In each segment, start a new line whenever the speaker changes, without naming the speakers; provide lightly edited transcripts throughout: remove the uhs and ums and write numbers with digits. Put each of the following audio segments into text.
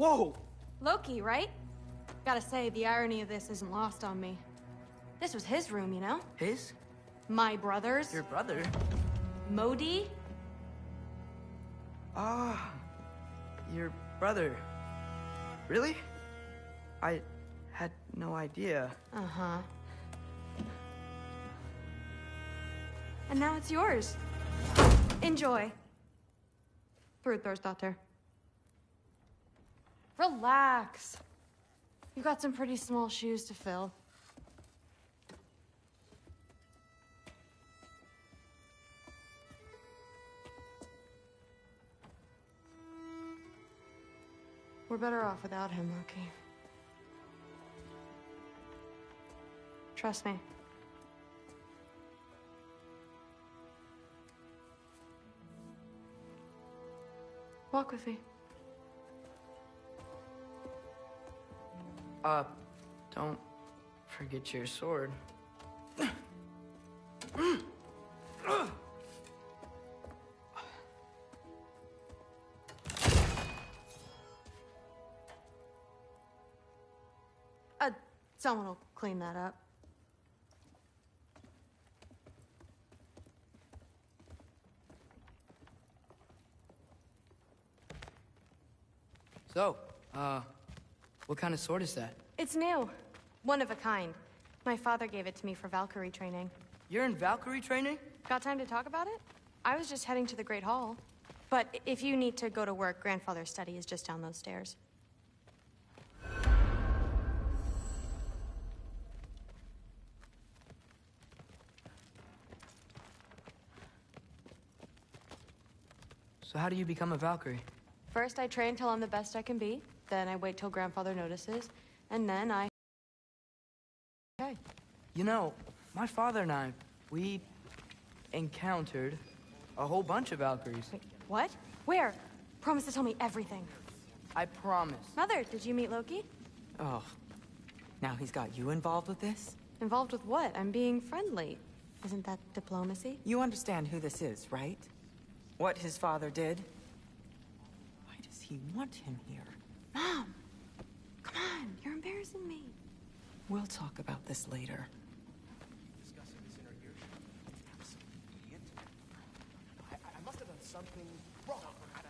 Whoa!
Loki, right? Gotta say, the irony of this isn't lost on me. This was his room, you know?
His?
My brother's.
Your brother?
Modi?
Ah, your brother. Really? I had no idea.
Uh-huh. And now it's yours. Enjoy. Daughter. Relax. You got some pretty small shoes to fill. We're better off without him, Loki. Trust me. Walk with me.
Don't forget your sword.
Someone will clean that up.
So, what kind of sword is that?
It's new. One of a kind. My father gave it to me for Valkyrie training.
You're in Valkyrie training?
Got time to talk about it? I was just heading to the Great Hall. But if you need to go to work, Grandfather's study is just down those stairs.
So how do you become a Valkyrie?
First, I train till I'm the best I can be. Then I wait till Grandfather notices. And then I... Okay.
You know, my father and I, we encountered a whole bunch of Valkyries.
Wait, what? Where? Promise to tell me everything.
I promise.
Mother, did you meet Loki?
Oh, now he's got you involved with this?
Involved with what? I'm being friendly. Isn't that diplomacy?
You understand who this is, right? What his father did? Why does he want him here?
Mom! Come on, you're embarrassing me.
We'll talk about this later.
Discussing this in her ear. Absolute idiot. I must have done something wrong.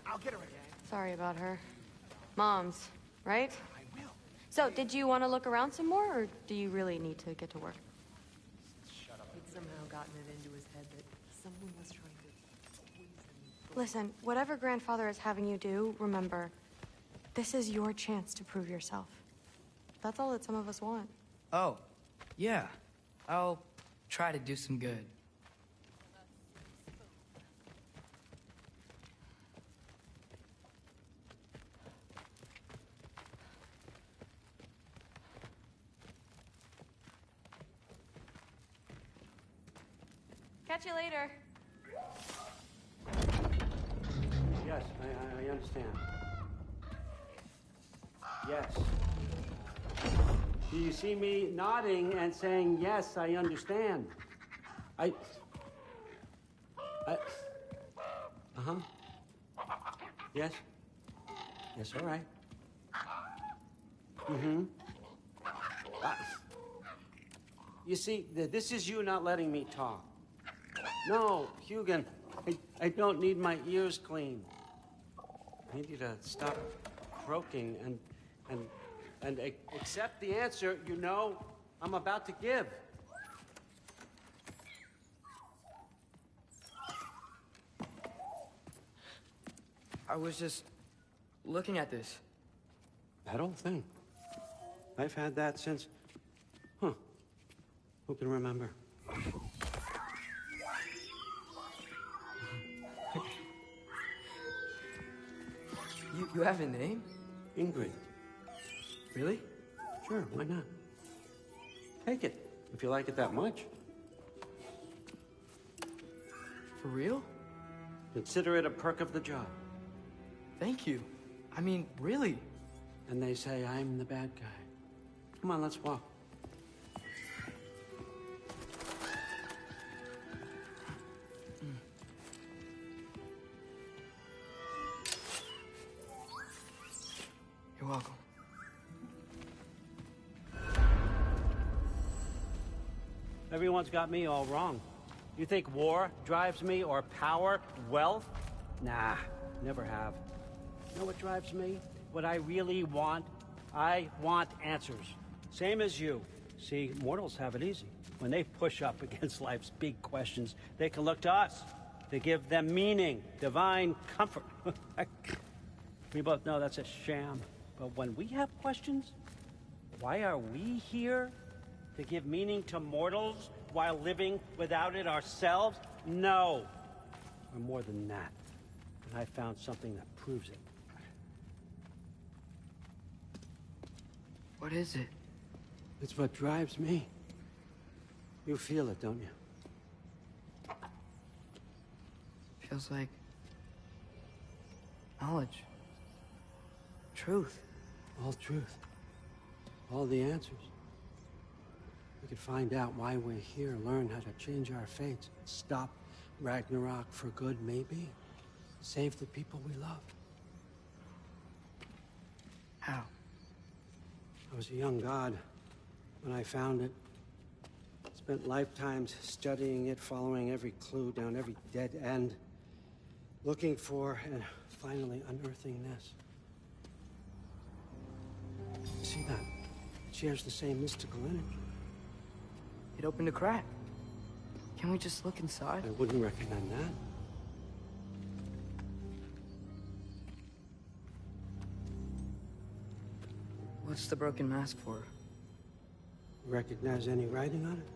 I'll get her again.
Sorry about her. Moms, right?
I will.
So, did you want to look around some more, or do you really need to get to work?
Shut up.
He'd somehow gotten it into his head that someone was trying to squeeze him.
Listen, whatever Grandfather is having you do, remember, this is your chance to prove yourself. That's all that some of us want.
Oh, yeah. I'll try to do some good.
Catch you later.
Yes, I understand. Yes. Do you see me nodding and saying, yes, I understand? Uh-huh. Yes? Yes, all right. Mm-hmm. You see, this is you not letting me talk. No, Hugin, I don't need my ears cleaned. I need you to stop croaking and accept the answer you know I'm about to give.
I was just looking at this.
That old thing. I've had that since... Who can remember?
You have a name?
Ingrid.
Really?
Sure, why not? Take it, if you like it that much.
For real?
Consider it a perk of the job.
Thank you. I mean, really.
And they say I'm the bad guy. Come on, let's walk.
You're welcome.
Everyone's got me all wrong. You think war drives me, or power, wealth? Nah, never have. You know what drives me? What I really want? I want answers. Same as you. See, mortals have it easy. When they push up against life's big questions, they can look to us. They give them meaning, divine comfort. We both know that's a sham. But when we have questions, why are we here? To give meaning to mortals while living without it ourselves? No. We're more than that. And I found something that proves it.
What is it?
It's what drives me. You feel it, don't you?
Feels like knowledge. Truth.
All truth. All the answers. We could find out why we're here, learn how to change our fates, stop Ragnarok for good, maybe. Save the people we love.
How?
I was a young god when I found it. Spent lifetimes studying it, following every clue down every dead end, looking for and finally unearthing this. See that? It shares the same mystical energy.
It opened a crack. Can we just look inside?
I wouldn't recommend that.
What's the broken mask for?
Recognize any writing on it?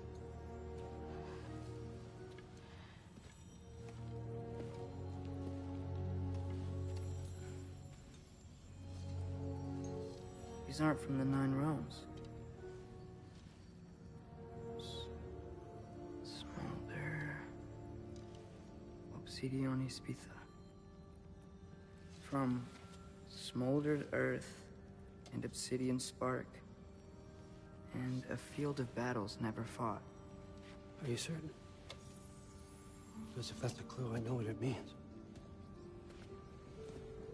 These aren't from the 9 realms. Smolder. Obsidion Ispitha. From smoldered earth and obsidian spark. And a field of battles never fought.
Are you certain? Because if that's a clue, I know what it means.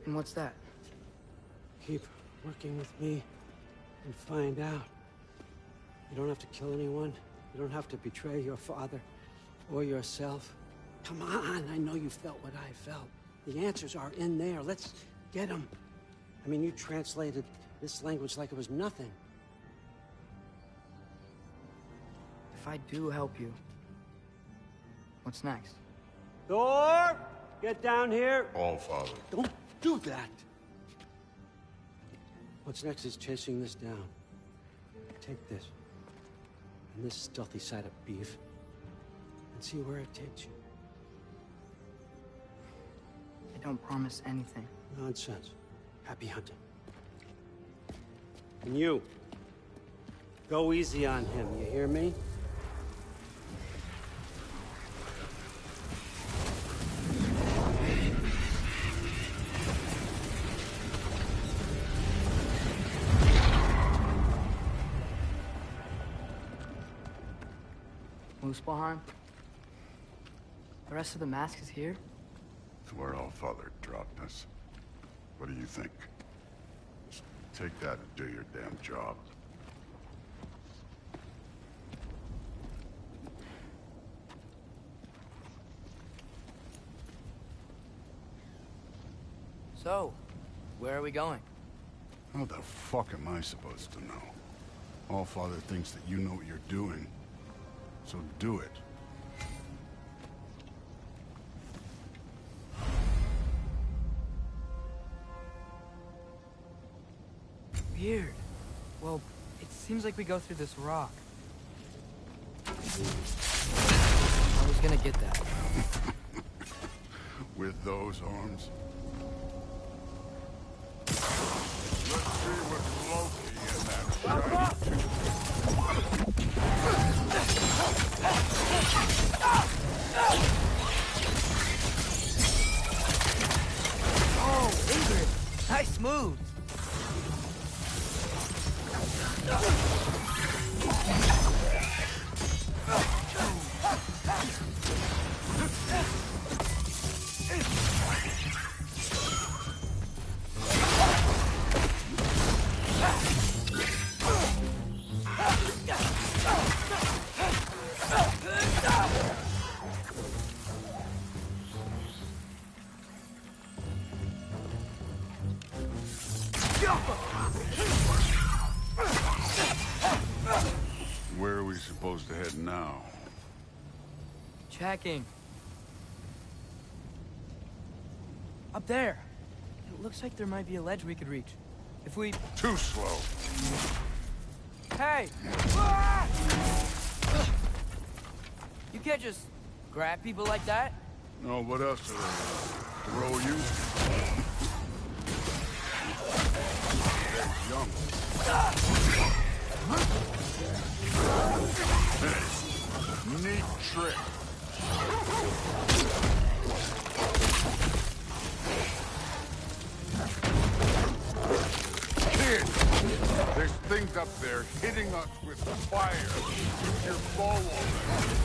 And what's that?
Keep working with me and find out. You don't have to kill anyone. You don't have to betray your father or yourself. Come on, I know you felt what I felt. The answers are in there. Let's get them. I mean, you translated this language like it was nothing.
If I do help you, what's next?
Thor! Get down here!
All Father.
Don't do that! What's next is chasing this down. Take this, and this stealthy side of beef, and see where it takes you.
I don't promise anything.
Nonsense. Happy hunting. And you, go easy on him, you hear me?
Muspelheim? The rest of the mask is here?
It's where All Father dropped us. What do you think? Just take that and do your damn job.
So, where are we going?
How the fuck am I supposed to know? All Father thinks that you know what you're doing. So do it.
Weird. Well, it seems like we go through this rock. I was gonna get that.
With those arms? Let's see what Loki and that
Oh, Ingrid! Nice move!
ahead now?
Checking. Up there. It looks like there might be a ledge we could reach. If we...
Too slow.
Hey! Ah! You can't just grab people like that.
No, what else do they throw you? They're young. Hey, neat trick. Kid, there's things up there hitting us with fire. Use your bow already.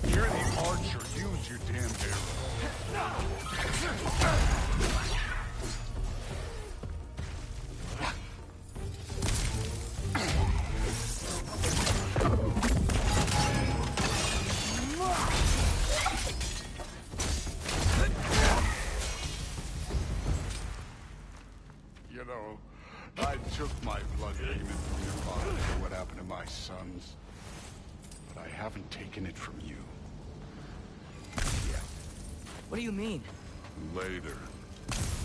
You're the archer. Use your damn arrow. You know, I took my blood payment from your father for what happened to my sons. But I haven't taken it from you. Yet.
What do you mean?
Later.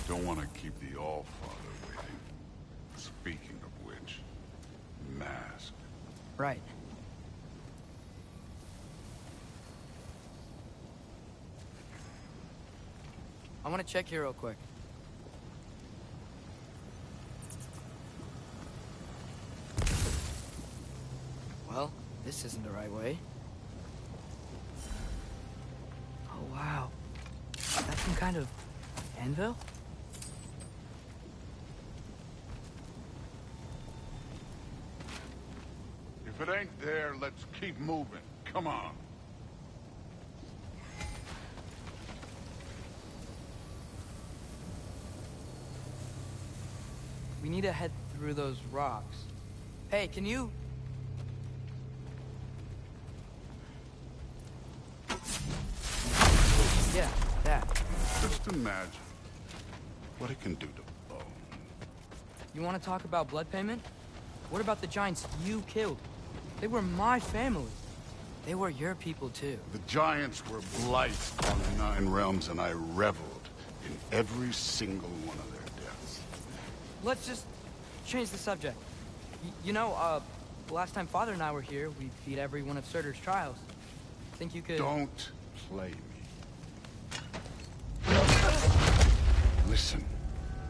Don't want to keep the All-Father waiting. Speaking of which, mask.
Right. I want to check here real quick. Well, this isn't the right way. Oh, wow. That's some kind of anvil?
If it ain't there, let's keep moving. Come on.
We need to head through those rocks. Hey, can you... Yeah, that.
Just imagine what it can do to bone.
You want to talk about blood payment? What about the giants you killed? They were my family. They were your people, too.
The giants were blight on the Nine Realms, and I reveled in every single one of their deaths.
Let's just change the subject. You know, the last time Father and I were here, we beat every one of Surtur's trials. Think you could...
Don't play me. Listen,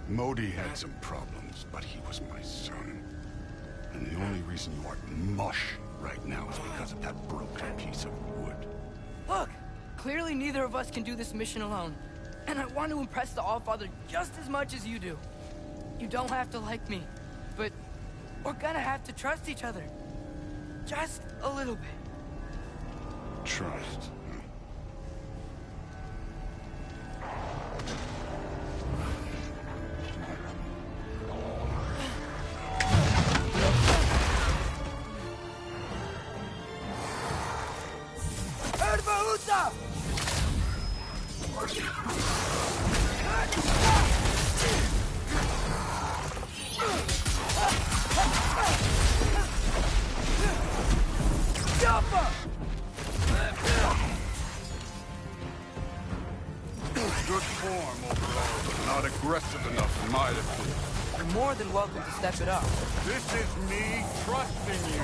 Modi had some problems, but he was my son. And the only reason you aren't mush right now is because of that broken piece of wood.
Look! Clearly neither of us can do this mission alone. And I want to impress the All-Father just as much as you do. You don't have to like me, but we're gonna have to trust each other. Just a little bit.
Trust. Good form overall, but not aggressive enough in my opinion.
You're more than welcome to step it up.
This is me trusting you.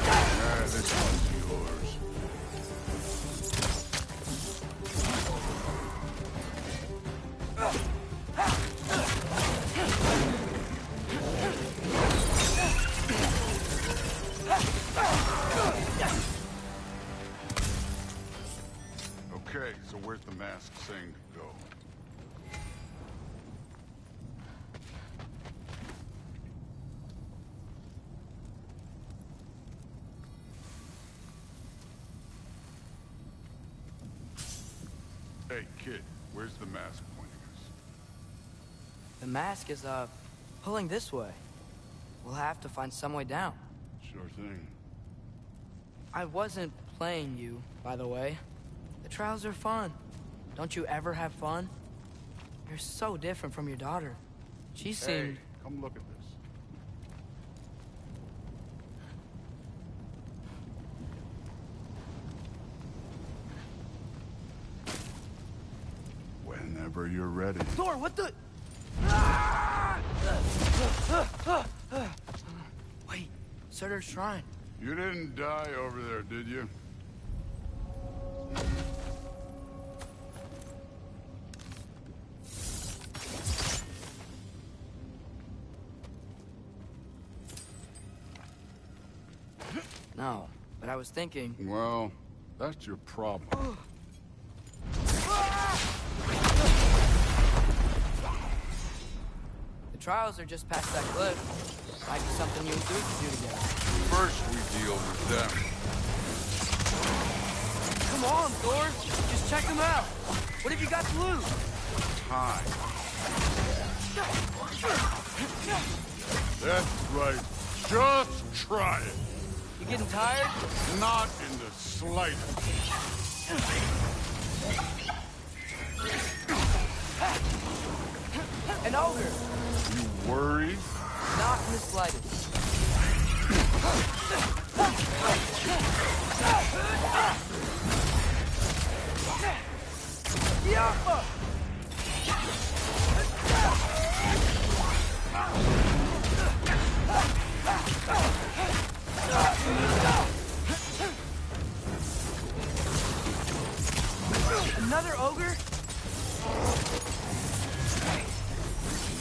Yeah, this one's yours. Okay, so where's the mask saying to go? Hey, kid, where's the mask pointing us?
The mask is, pulling this way. We'll have to find some way down.
Sure thing.
I wasn't playing you, by the way. The trials are fun. Don't you ever have fun? You're so different from your daughter. She seemed...
Hey, come look at this. Whenever you're ready.
Thor, what the... Wait, Surtur's shrine.
You didn't die over there, did you?
No, but I was thinking...
Well, that's your problem.
The trials are just past that cliff. Might be something you and Thor could do together.
First we deal with them.
Come on, Thor. Just check them out. What have you got to lose?
Time. That's right. Just try it.
You getting tired?
Not in the slightest.
An ogre.
You worried?
Not in the slightest. Yappa! Another ogre?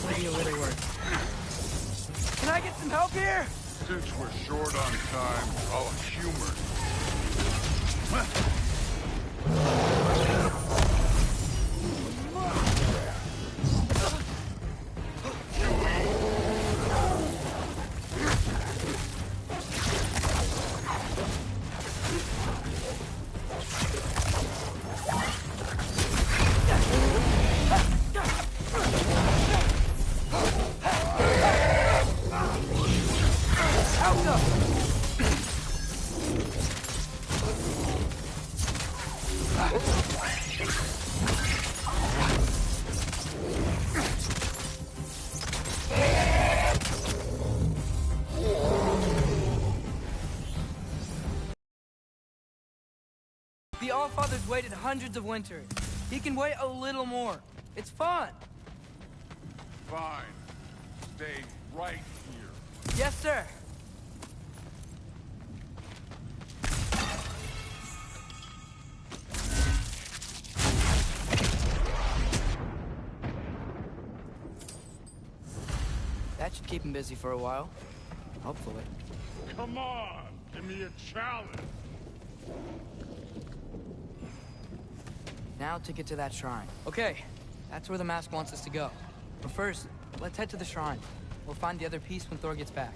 Maybe a little work. Can I get some help here?
Since we're short on time, I'll humor
The Allfather's waited hundreds of winters. He can wait a little more. It's fun.
Fine. Stay right here.
Yes, sir. That should keep him busy for a while. Hopefully.
Come on, give me a challenge.
Now to get to that shrine. Okay, that's where the mask wants us to go. But first, let's head to the shrine. We'll find the other piece when Thor gets back.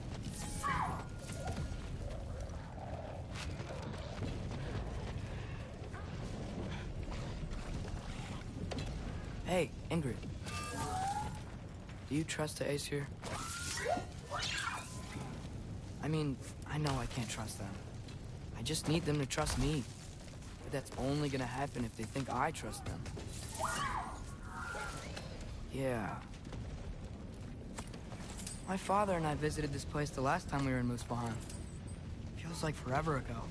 Hey, Ingrid. Do you trust the Aesir? I mean, I know I can't trust them. I just need them to trust me. But that's only gonna happen if they think I trust them. Yeah. My father and I visited this place the last time we were in Muspelheim. Feels like forever ago.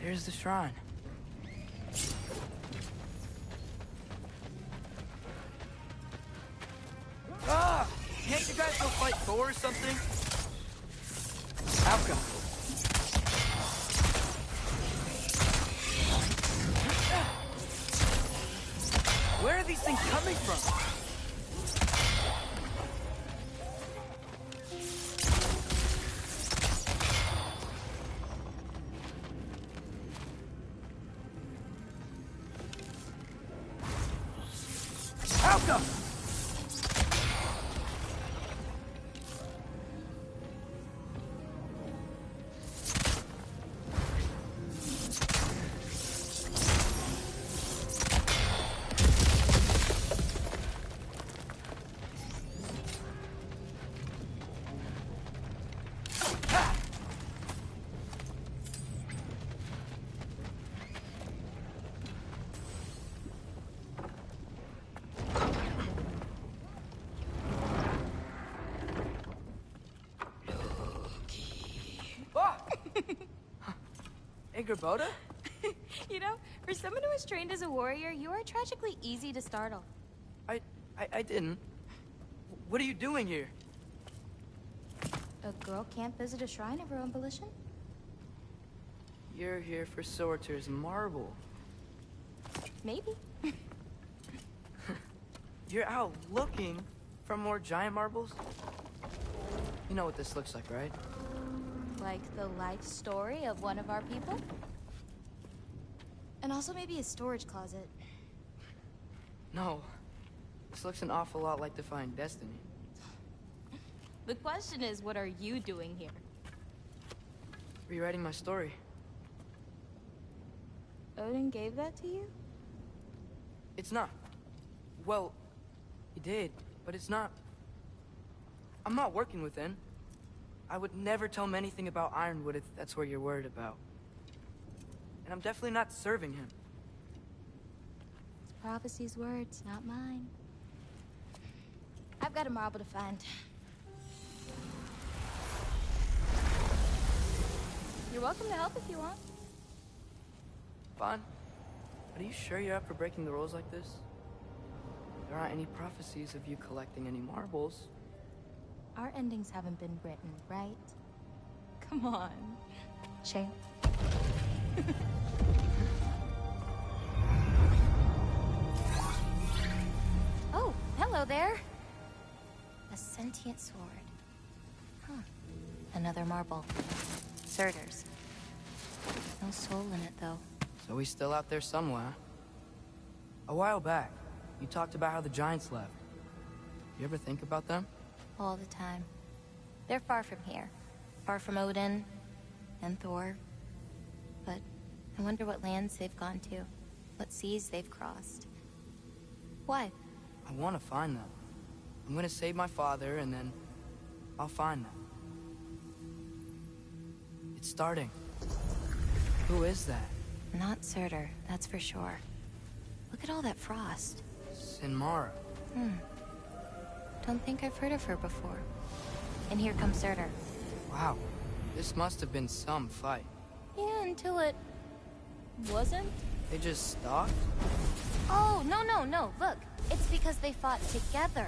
There's the shrine. Ah! Can't you guys go fight Thor or something? Outcome. are these things coming from? Alka! Boda?
You know, for someone who was trained as a warrior, you are tragically easy to startle.
I didn't. What are you doing here?
A girl can't visit a shrine of her own volition?
You're here for Sorter's marble.
Maybe.
You're out looking for more giant marbles? You know what this looks like, right?
Like the life story of one of our people? And also maybe a storage closet.
No. This looks an awful lot like Defying Destiny.
The question is, what are you doing here?
Rewriting my story.
Odin gave that to you?
It's not. Well, he did, but it's not. I'm not working with him. I would never tell him anything about Ironwood if that's what you're worried about. And I'm definitely not serving him.
It's prophecy's words, not mine. I've got a marble to find. You're welcome to help if you want.
Fine. But are you sure you're up for breaking the rules like this? There aren't any prophecies of you collecting any marbles.
Our endings haven't been written, right? Come on. Shame. Oh, hello there. A sentient sword. Huh. Another marble. Surtur's. No soul in it, though.
So he's still out there somewhere. A while back, you talked about how the giants left. You ever think about them?
All the time. They're far from here. Far from Odin and Thor. But I wonder what lands they've gone to. What seas they've crossed. Why?
I want to find them. I'm gonna save my father, and then I'll find them. It's starting. Who is that?
Not Surtur, that's for sure. Look at all that frost.
Sinmara.
Don't think I've heard of her before. And here comes Surtur.
Wow. This must have been some fight.
Yeah, until it... wasn't?
They just stopped?
Oh, no. Look, it's because they fought together.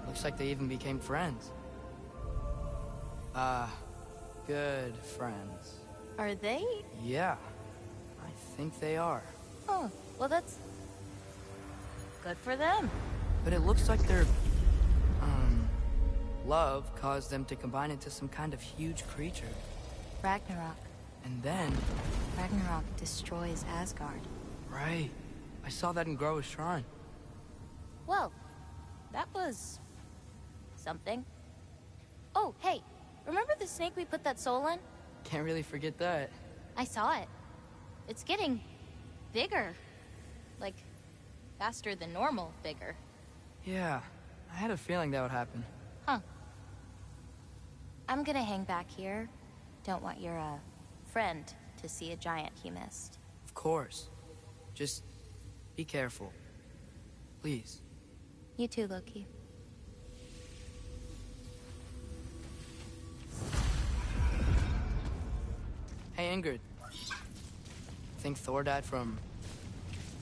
Looks like they even became friends. Good friends.
Are they?
Yeah. I think they are.
Oh, well that's... good for them.
But it looks like their... love caused them to combine into some kind of huge creature.
Ragnarok.
And then...
Ragnarok destroys Asgard.
Right. I saw that in Groa's shrine.
Well, that was... something. Oh, hey, remember the snake we put that soul in?
Can't really forget that.
I saw it. It's getting... bigger. Like, faster than normal bigger.
Yeah, I had a feeling that would happen.
Huh. I'm gonna hang back here. Don't want your, friend to see a giant he missed.
Of course. Just be careful. Please.
You too, Loki.
Hey, Ingrid. Think Thor died from...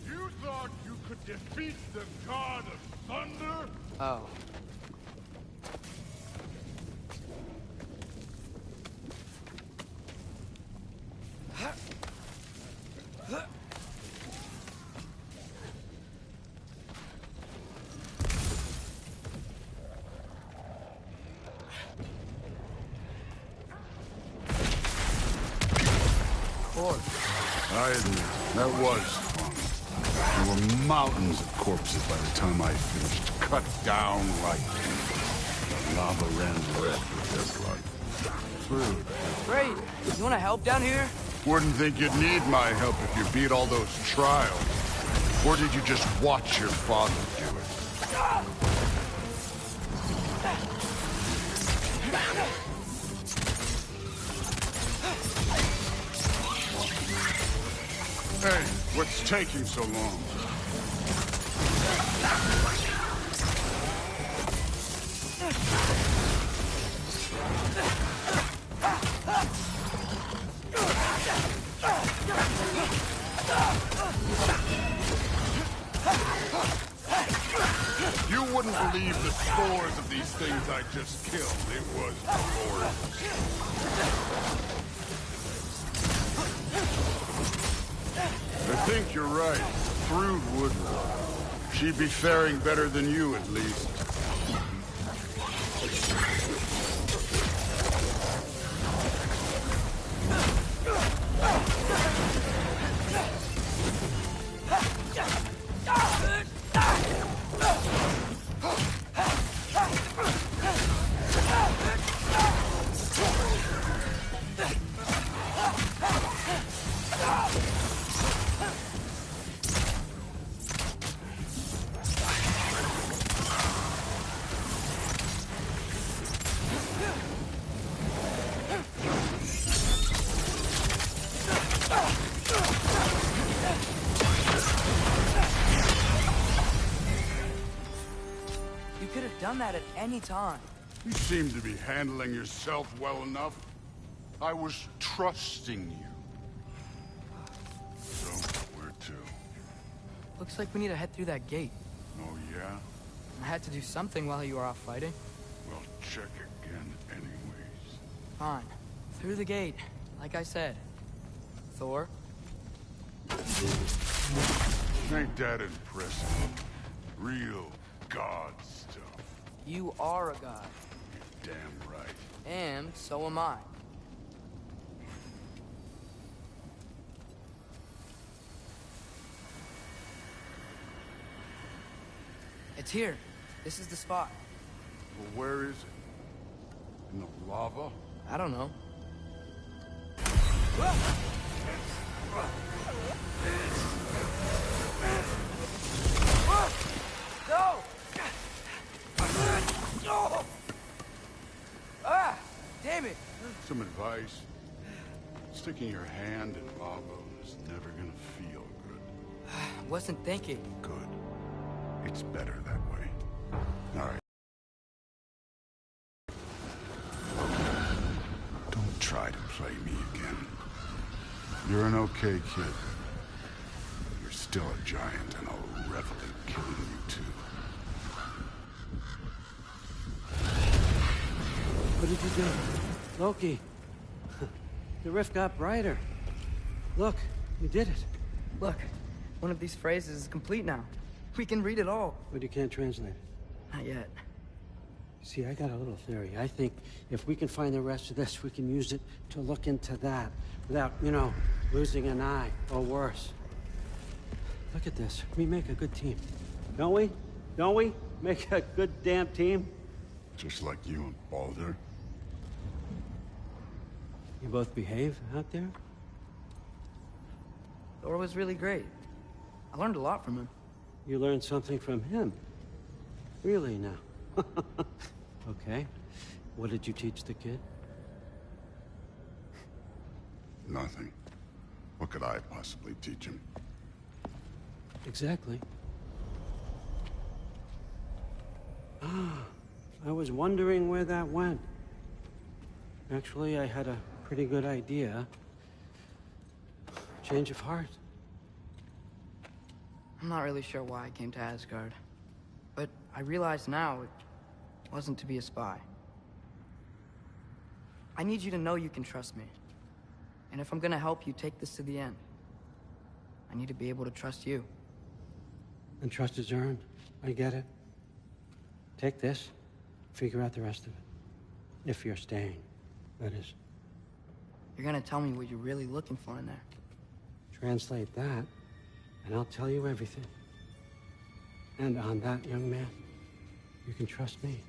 You thought you could defeat the god of thunder?
Oh. before.
I admit, that was fun. There were mountains of corpses by the time I finished, cut down like lava ran red with their blood. True.
Great. You want to help down here?
Wouldn't think you'd need my help if you beat all those trials. Or did you just watch your father do it? Hey, what's taking so long? You wouldn't believe the scores of these things I just killed. It was glorious. I think you're right. Thrud would. She'd be faring better than you, at least.
Done that at any time.
You seem to be handling yourself well enough. I was trusting you. So, where to?
Looks like we need to head through that gate.
Oh, yeah?
I had to do something while you were off fighting.
Well, check again anyways.
Fine. Through the gate, like I said. Thor?
Ain't that impressive? Real god stuff.
You are a god.
You're damn right.
And so am I. It's here. This is the spot.
Well, where is it? In the lava?
I don't know. No! Ah! Damn it!
Some advice. Sticking your hand in lava is never gonna feel good.
Wasn't thinking.
Good. It's better that way. All right. Don't try to play me again. You're an okay kid. You're still a giant, and I'll revel in killing you too.
What did you do? Loki. The rift got brighter. Look, you did it.
Look, one of these phrases is complete now. We can read it all.
But you can't translate it.
Not yet.
See, I got a little theory. I think if we can find the rest of this, we can use it to look into that without, you know, losing an eye or worse. Look at this. We make a good team. Don't we? Don't we? Make a good damn team?
Just like you and Baldur.
You both behave out there?
Thor was really great. I learned a lot from him.
You learned something from him? Really now? Okay. What did you teach the kid?
Nothing. What could I possibly teach him?
Exactly. Ah, I was wondering where that went. Actually, I had a pretty good idea. Change of heart.
I'm not really sure why I came to Asgard. But I realize now it wasn't to be a spy. I need you to know you can trust me. And if I'm gonna help you take this to the end, I need to be able to trust you.
And trust is earned. I get it. Take this, figure out the rest of it. If you're staying, that is.
You're gonna tell me what you're really looking for in there.
Translate that, and I'll tell you everything. And on that, young man, you can trust me.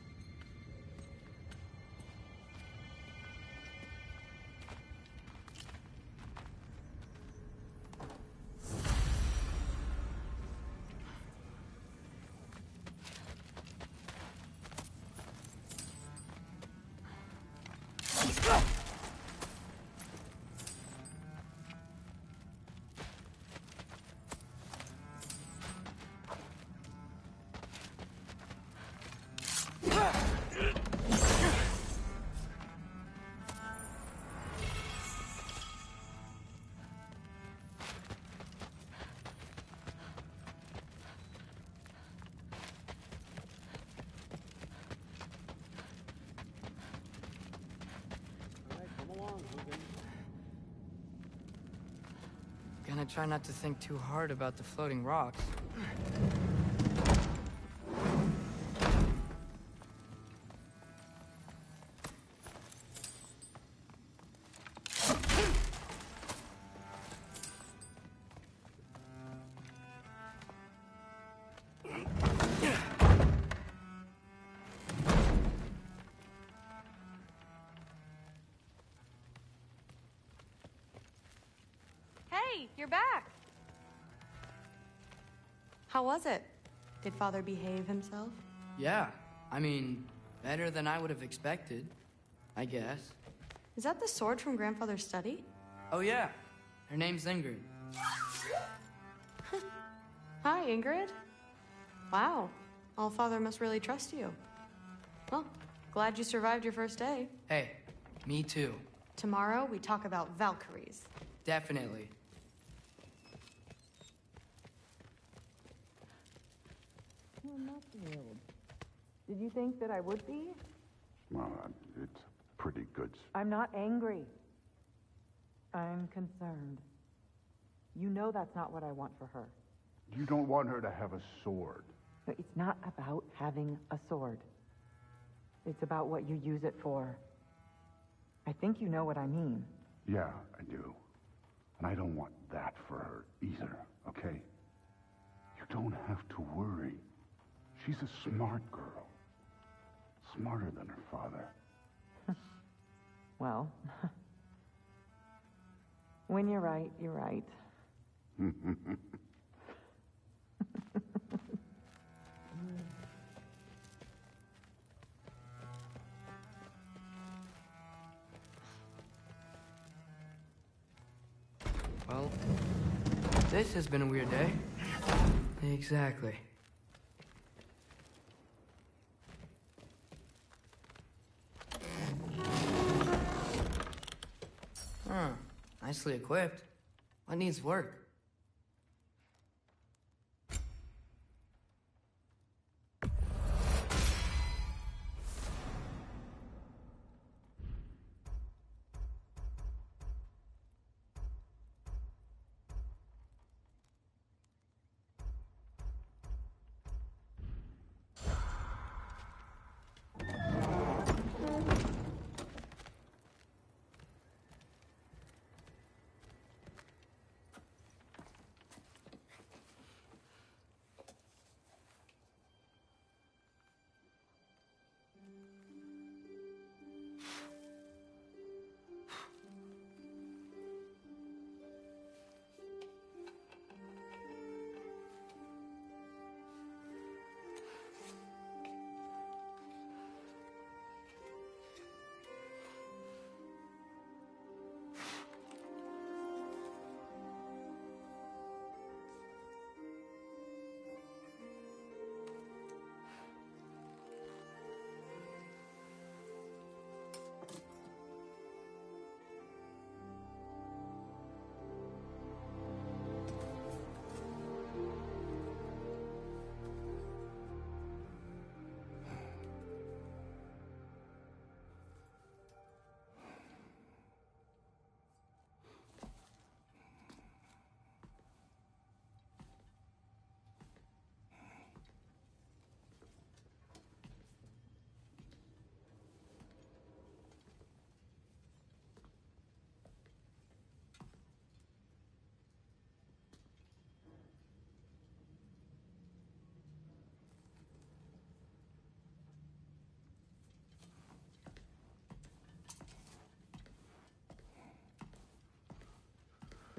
Gonna try not to think too hard about the floating rocks.
Hey, you're back. How was it? Did Father behave himself?
Yeah, I mean, better than I would have expected, I guess.
Is that the sword from Grandfather's study?
Oh yeah, her name's Ingrid.
Hi, Ingrid. Wow, All-Father must really trust you. Well, glad you survived your first day.
Hey, me too.
Tomorrow, we talk about Valkyries.
Definitely.
I'm not thrilled. Did you think that I would be?
Well, it's pretty good.
I'm not angry. I'm concerned. You know that's not what I want for her.
You don't want her to have a sword.
But it's not about having a sword. It's about what you use it for. I think you know what I mean.
Yeah, I do. And I don't want that for her either, okay? You don't have to worry. She's a smart girl. Smarter than her father.
Well, when you're right, you're right.
Well, this has been a weird day. Exactly. Huh. Nicely equipped. What needs work?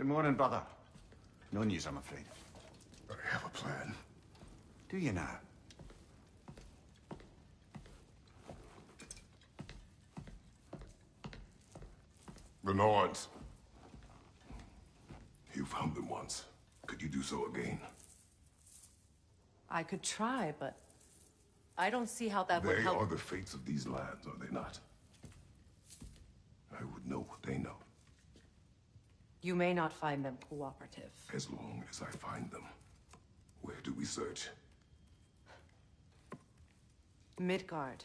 Good morning, brother. No news, I'm afraid.
I have a plan.
Do you now?
The Norns. You found them once. Could you do so again?
I could try, but I don't see how that would
They
help.
are the fates of these lands, are they not? I would know what they know,
You may not find them cooperative.
as long as I find them. Where do we search?
Midgard.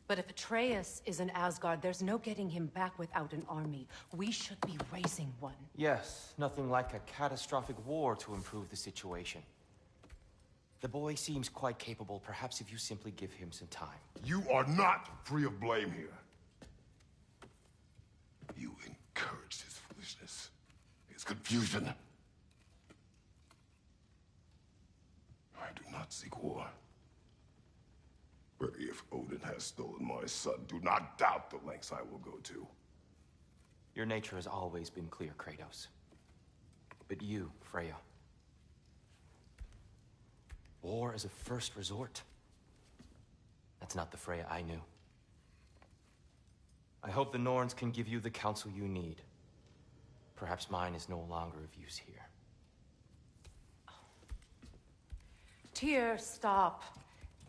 But if Atreus is in Asgard, there's no getting him back without an army. We should be raising one.
Yes, nothing like a catastrophic war to improve the situation. The boy seems quite capable. Perhaps if you simply give him some time.
You are not free of blame here. You encouraged his foolishness, his confusion. I do not seek war. But if Odin has stolen my son, do not doubt the lengths I will go to.
Your nature has always been clear, Kratos. But you, Freya. War as a first resort. That's not the Freya I knew. I hope the Norns can give you the counsel you need. Perhaps mine is no longer of use here.
Tyr, stop.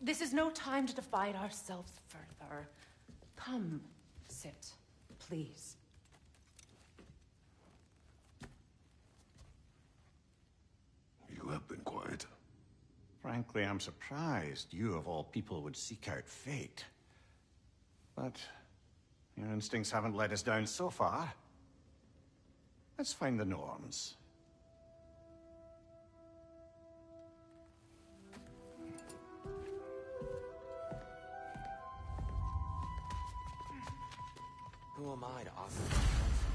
This is no time to divide ourselves further. Come, sit, please.
You have been quiet.
Frankly, I'm surprised you, of all people, would seek out fate. But your instincts haven't let us down so far. Let's find the Norns.
Who am I to offer you counsel?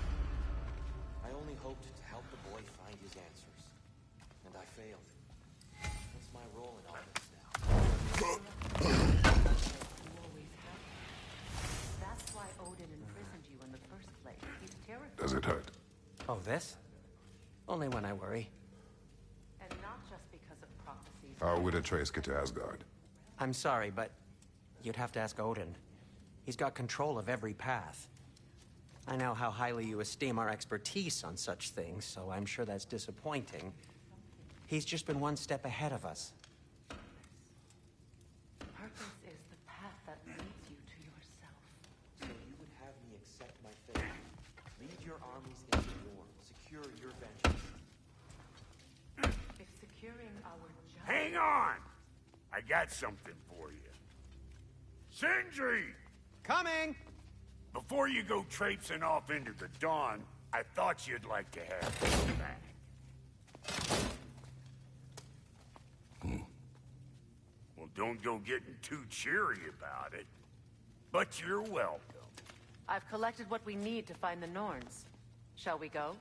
I only hoped to help the boy find his answers. And I failed. What's my role in all this now?
You always have. That's why Odin imprisoned you in the first place. He's terrified.
Does it hurt?
Oh, this? Only when I worry.
And not just because of prophecies.
How would Atreus get to Asgard?
I'm sorry, but you'd have to ask Odin. He's got control of every path. I know how highly you esteem our expertise on such things, so I'm sure that's disappointing. He's just been one step ahead of us.
Purpose is the path that leads you to yourself.
So you would have me accept my fate. Lead your armies into war. Secure your vengeance.
If securing our justice...
Hang on! I got something for you. Sindri!
Coming!
Before you go traipsing off into the dawn, I thought you'd like to have this back. Well, don't go getting too cheery about it. But you're welcome.
I've collected what we need to find the Norns. Shall we go?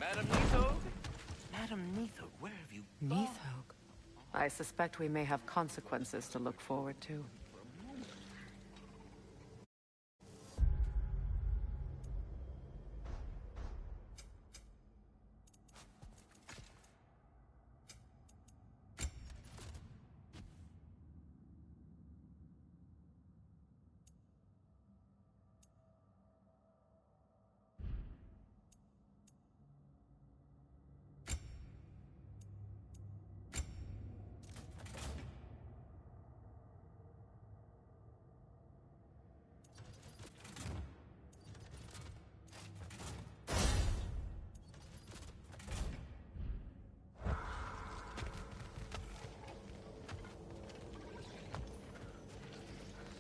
Madam Nithog? Madam Nithog, where have you gone?
Nithog. I suspect we may have consequences to look forward to.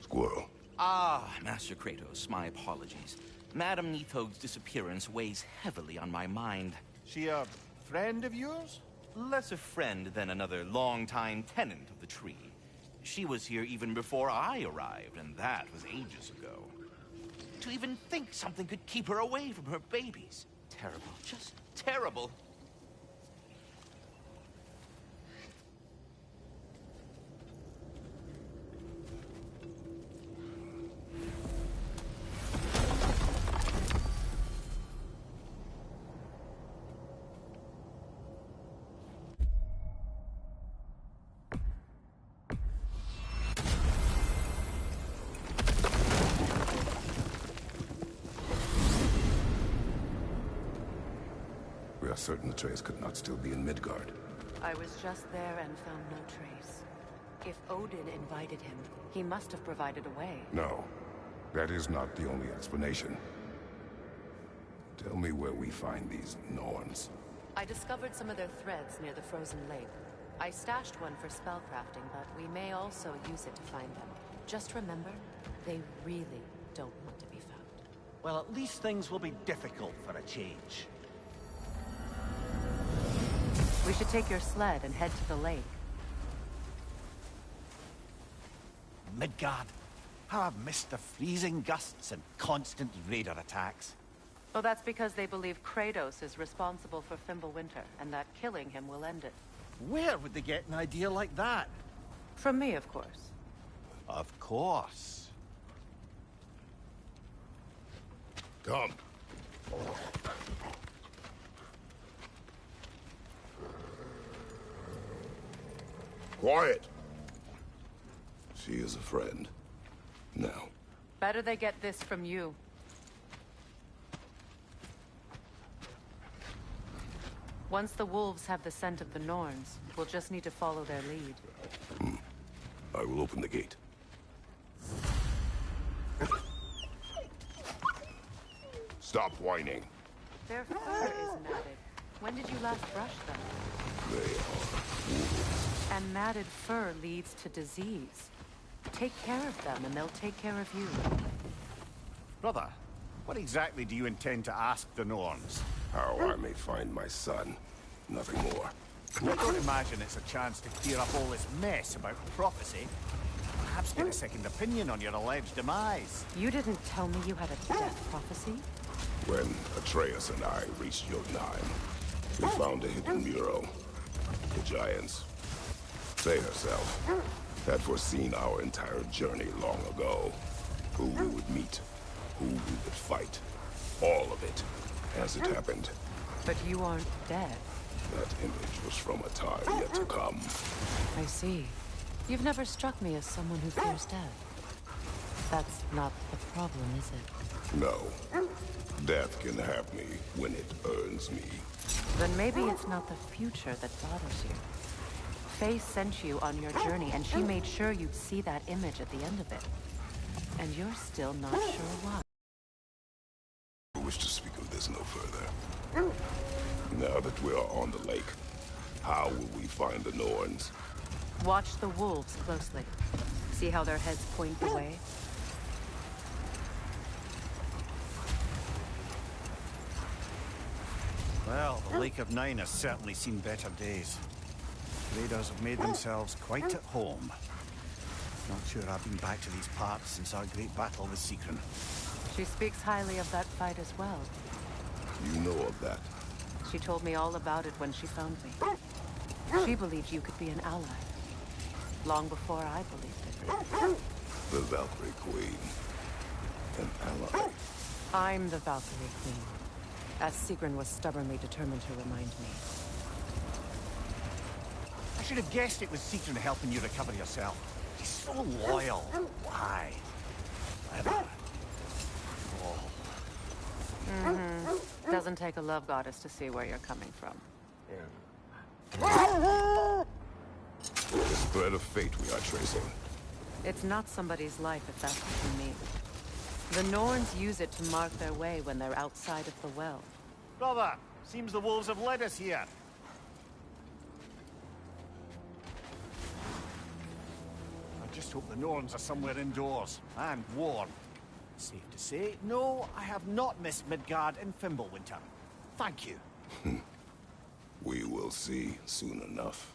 Squirrel.
Ah, Master Kratos, my apologies. Madam Nithog's disappearance weighs heavily on my mind.
She a friend of yours?
Less a friend than another longtime tenant of the tree. She was here even before I arrived, and that was ages ago. To even think something could keep her away from her babies. Terrible, just terrible.
We are certain Atreus could not still be in Midgard.
I was just there and found no trace. If Odin invited him, he must have provided a way.
No, that is not the only explanation. Tell me where we find these Norns.
I discovered some of their threads near the frozen lake. I stashed one for spellcrafting, but we may also use it to find them. Just remember, they really don't want to be found.
Well, at least things will be difficult for a change.
We should take your sled and head to the lake.
Midgard. How I've missed the freezing gusts and constant raider attacks.
Well, that's because they believe Kratos is responsible for Fimbulwinter, and that killing him will end it.
Where would they get an idea like that?
From me, of course.
Of course.
Come. Quiet. She is a friend. Now.
Better they get this from you. Once the wolves have the scent of the Norns, we'll just need to follow their lead.
I will open the gate. Stop whining.
Their fur is matted. When did you last brush them?
They are wolves.
And matted fur leads to disease. Take care of them, and they'll take care of you.
Brother, what exactly do you intend to ask the Norns?
How I may find my son. Nothing more.
I don't imagine it's a chance to clear up all this mess about prophecy. Perhaps get a second opinion on your alleged demise.
You didn't tell me you had a death prophecy?
When Atreus and I reached Jotunheim, we found a hidden mural. The Giants, they herself, had foreseen our entire journey long ago. Who we would meet, who we would fight. All of it, as it happened.
But you aren't dead.
That image was from a time yet to come.
I see. You've never struck me as someone who fears death. That's not the problem, is it?
No. Death can have me when it earns me.
Then maybe it's not the future that bothers you. Faye sent you on your journey, and she made sure you'd see that image at the end of it. And you're still not sure why.
I wish to speak of this no further. Now that we are on the lake, how will we find the Norns?
Watch the wolves closely. See how their heads point the way?
Well, the Lake of Nine has certainly seen better days. Raiders have made themselves quite at home. Not sure I've been back to these parts since our great battle with Sigrun.
She speaks highly of that fight as well.
You know of that?
She told me all about it when she found me. She believed you could be an ally. Long before I believed it.
The Valkyrie Queen. An ally.
I'm the Valkyrie Queen. As Sigrun was stubbornly determined to remind me.
I should have guessed it was Sigrun helping you recover yourself. He's so loyal. Why? Whatever.
Doesn't take a love goddess to see where you're coming from.
This thread of fate we are tracing.
It's not somebody's life, if that's what you mean. The Norns use it to mark their way when they're outside of the well.
Brother, seems the wolves have led us here. I just hope the Norns are somewhere indoors and warm. Safe to say, no, I have not missed Midgard in Fimbulwinter. Thank you.
We will see soon enough.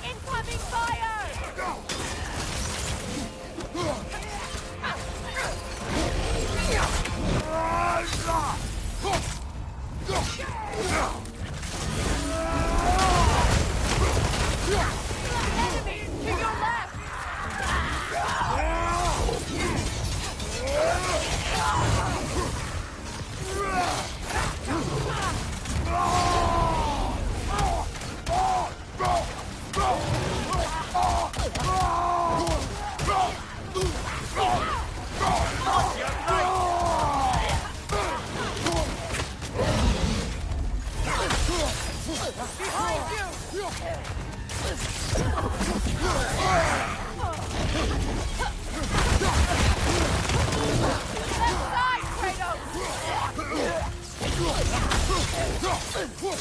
Incoming fire!
Look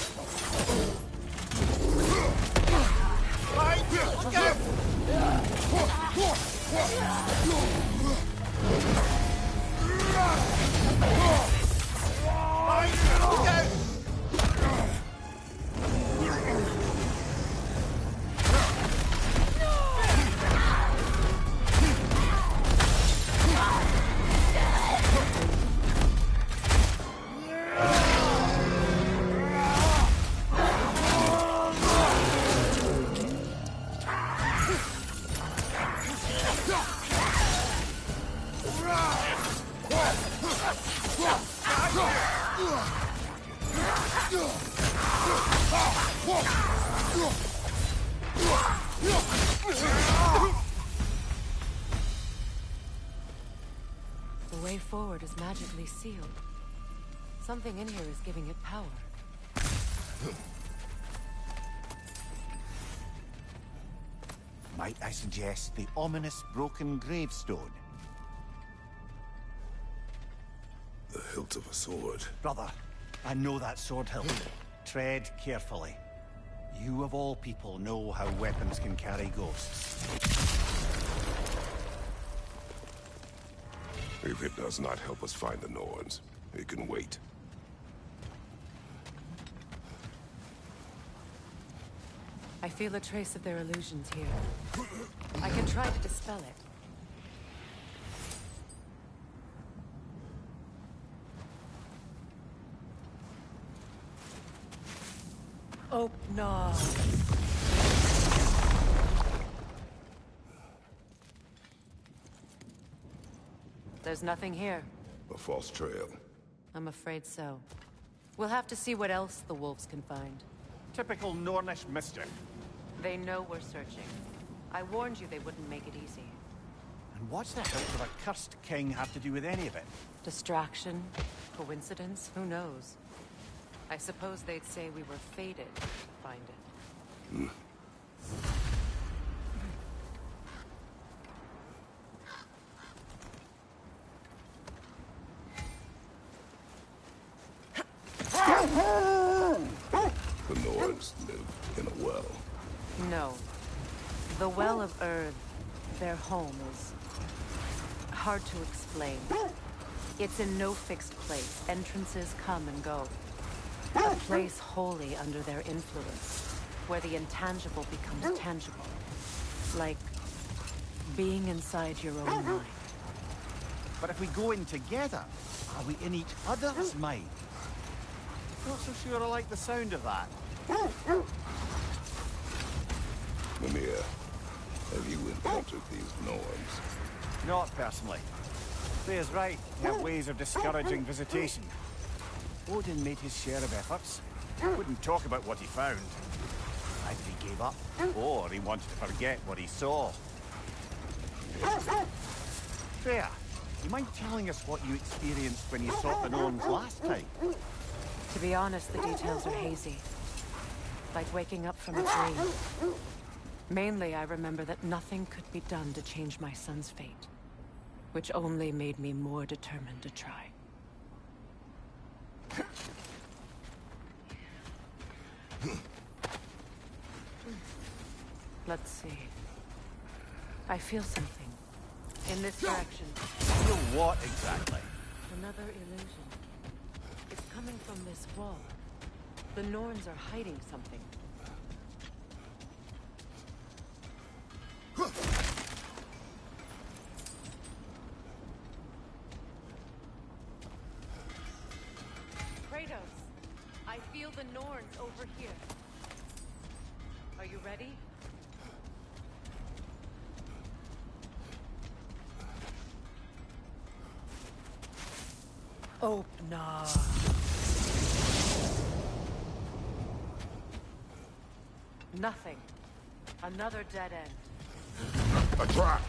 out!
The way forward is magically sealed. Something in here is giving it power.
Might I suggest the ominous broken gravestone?
The hilt of a sword.
Brother, I know that sword hilt. Tread carefully. You of all people know how weapons can carry ghosts.
If it does not help us find the Norns, it can wait.
I feel a trace of their illusions here. I can try to dispel it. Oh, no. There's nothing here.
A false trail.
I'm afraid so. We'll have to see what else the wolves can find.
Typical Nornish mischief.
They know we're searching. I warned you they wouldn't make it easy.
And what's the hilt of a cursed king have to do with any of it?
Distraction? Coincidence? Who knows? I suppose they'd say we were fated to find it.
The Norns live in a well.
No. The Well of Earth, their home, is hard to explain. It's in no fixed place. Entrances come and go. A place wholly under their influence, where the intangible becomes tangible. Like being inside your own mind.
But if we go in together, are we in each other's mind? Not so sure I like the sound of that.
Mimir, have you encountered these Norns?
Not personally. Freya's right. They have ways of discouraging visitation. Odin made his share of efforts. Wouldn't talk about what he found. Either he gave up, or he wanted to forget what he saw. Freya, you mind telling us what you experienced when you sought the Norns last time?
To be honest, the details are hazy. Like waking up from a dream. Mainly, I remember that nothing could be done to change my son's fate. Which only made me more determined to try. Let's see. I feel something. In this direction.
Feel what exactly?
Another illusion. It's coming from this wall. The Norns are hiding something. Kratos, I feel the Norns over here. Are you ready? Oh, no. Nothing. Another dead end.
A trap!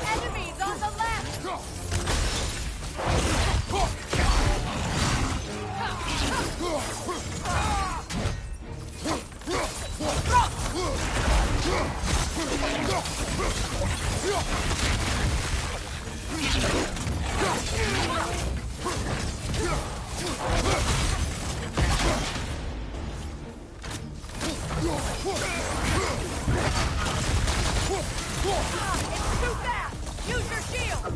Enemies on the left! It's too fast! Use your shield!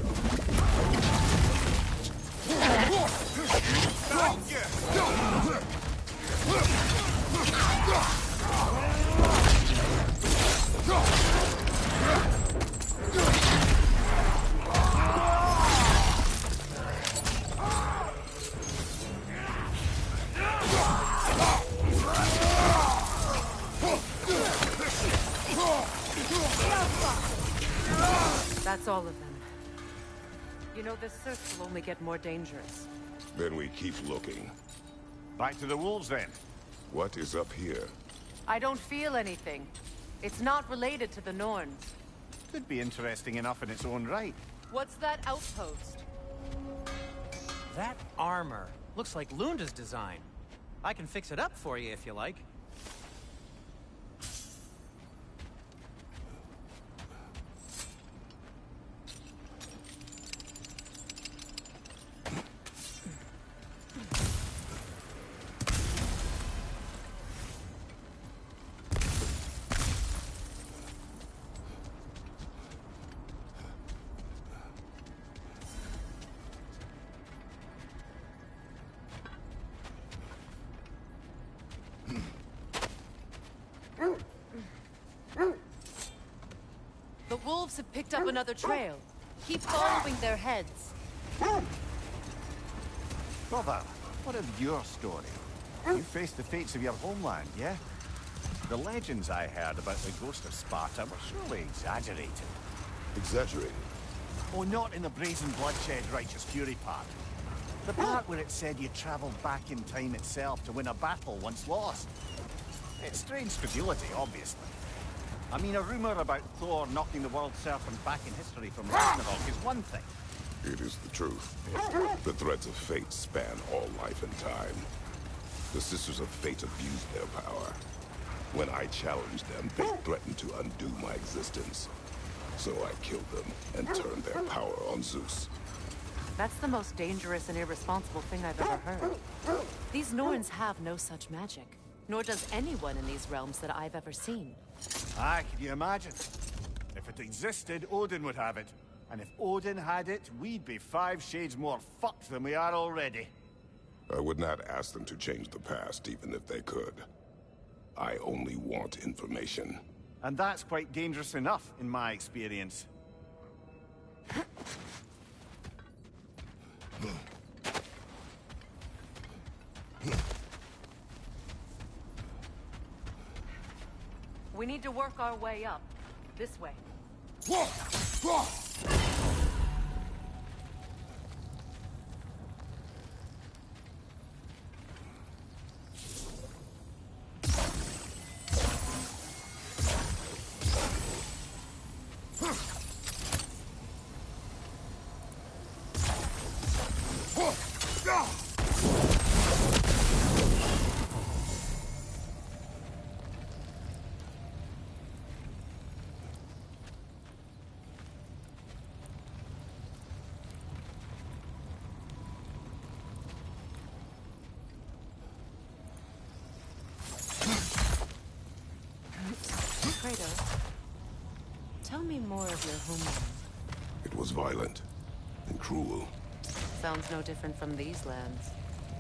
That's all of them. You know, this search will only get more dangerous.
Then we keep looking.
Back to the wolves, then.
What is up here?
I don't feel anything. It's not related to the Norns.
Could be interesting enough in its own right.
What's that outpost?
That armor looks like Lunda's design. I can fix it up for you if you like.
The wolves have picked up another trail. Keep following their heads.
Brother, what of your story? You faced the fates of your homeland, yeah? The legends I heard about the ghost of Sparta were surely exaggerated.
Exaggerated?
Oh, not in the brazen bloodshed righteous fury part. The part where it said you traveled back in time itself to win a battle once lost. It's strange credulity, obviously. I mean, a rumor about Thor knocking the world serpent back in history from Ragnarok is one thing.
It is the truth. The threads of fate span all life and time. The Sisters of Fate abused their power. When I challenged them, they threatened to undo my existence. So I killed them and turned their power on Zeus.
That's the most dangerous and irresponsible thing I've ever heard. These Norns have no such magic. Nor does anyone in these realms that I've ever seen.
Ah, can you imagine? If it existed, Odin would have it. And if Odin had it, we'd be 5 shades more fucked than we are already.
I would not ask them to change the past, even if they could. I only want information.
And that's quite dangerous enough, in my experience.
We need to work our way up. This way. Kratos, tell me more of your homeland.
It was violent and cruel.
Sounds no different from these lands.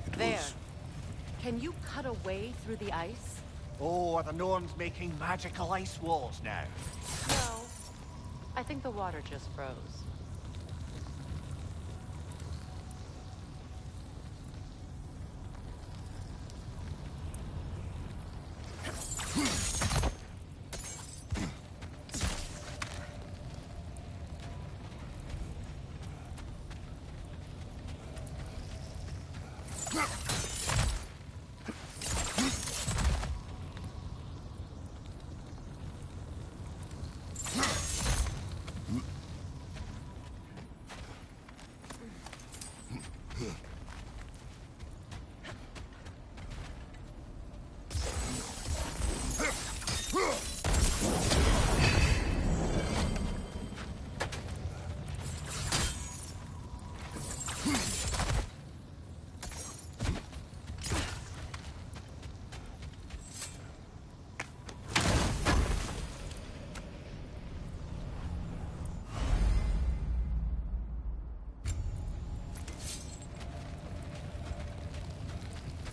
It
There.
was...
Can you cut a way through the ice?
Oh, are the Norns making magical ice walls now?
No. I think the water just froze.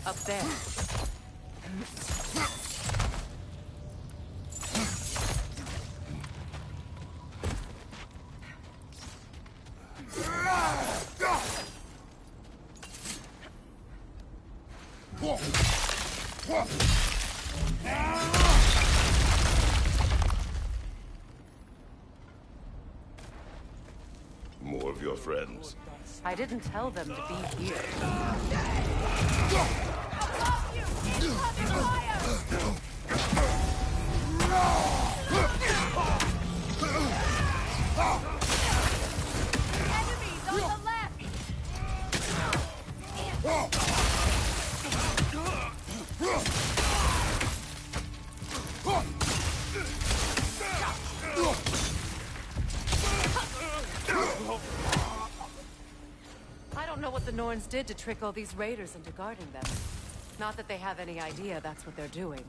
Up there.
More of your friends.
I didn't tell them to be here.
Enemies on the left!
I don't know what the Norns did to trick all these raiders into guarding them. Not that they have any idea that's what they're doing.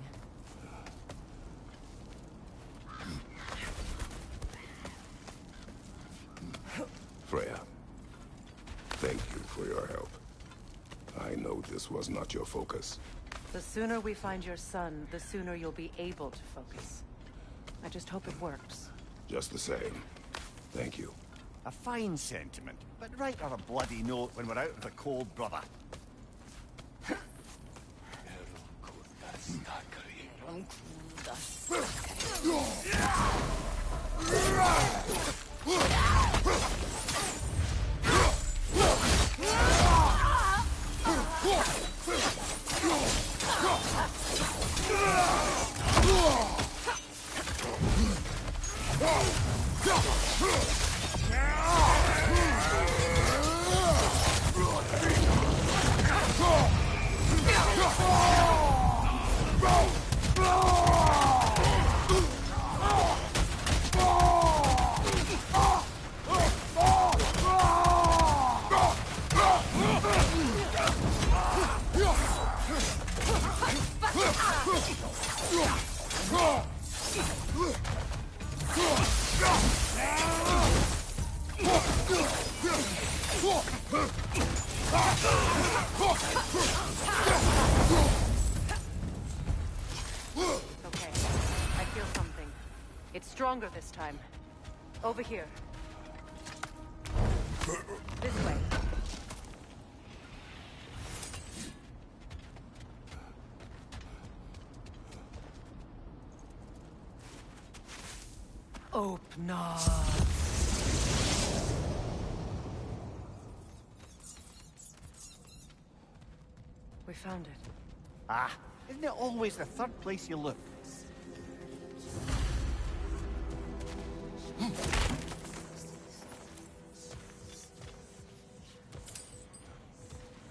Freya, thank you for your help. I know this was not your focus.
The sooner we find your son, the sooner you'll be able to focus. I just hope it works.
Just the same. Thank you.
A fine sentiment, but write her a bloody note when we're out of the cold, brother.
Okay, I feel something. It's stronger this time. Over here. This way. Open up. We found it.
Ah, isn't it always the third place you look?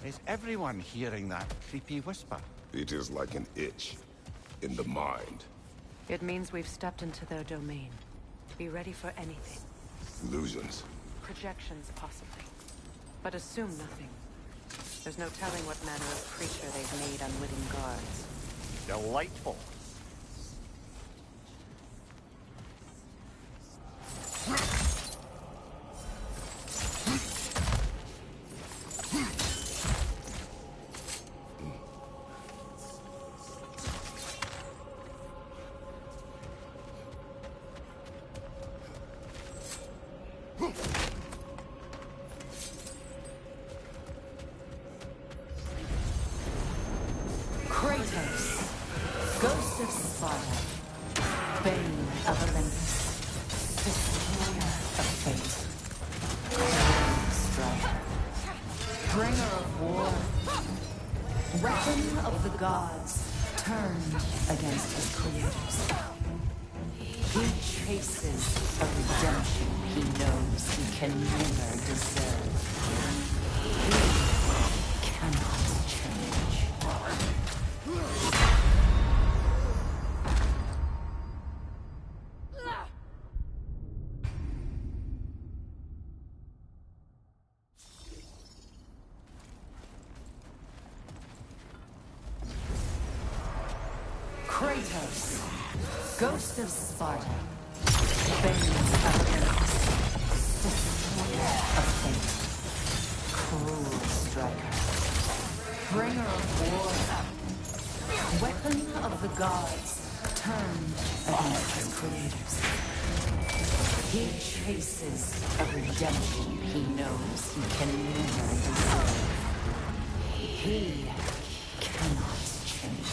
Is everyone hearing that creepy whisper?
It is like an itch in the mind.
It means we've stepped into their domain. Be ready for anything.
Illusions.
Projections, possibly. But assume nothing. There's no telling what manner of creature they've made unwitting guards.
Delightful.
Kratos, Ghost of Sparta, Bane of Olympus, Destroyer of Fate, Strider, Bringer of War, Weapon of the Gods, turned against his creators. He chases a redemption he knows he can never deserve. He cannot change. Kratos, Ghost of Sparta, Bane of Olympus, Destroyer of Fate, Cruel Striker, Bringer of War,
gods turned against their creators. He chases a redemption he knows he can never deserve. He cannot change.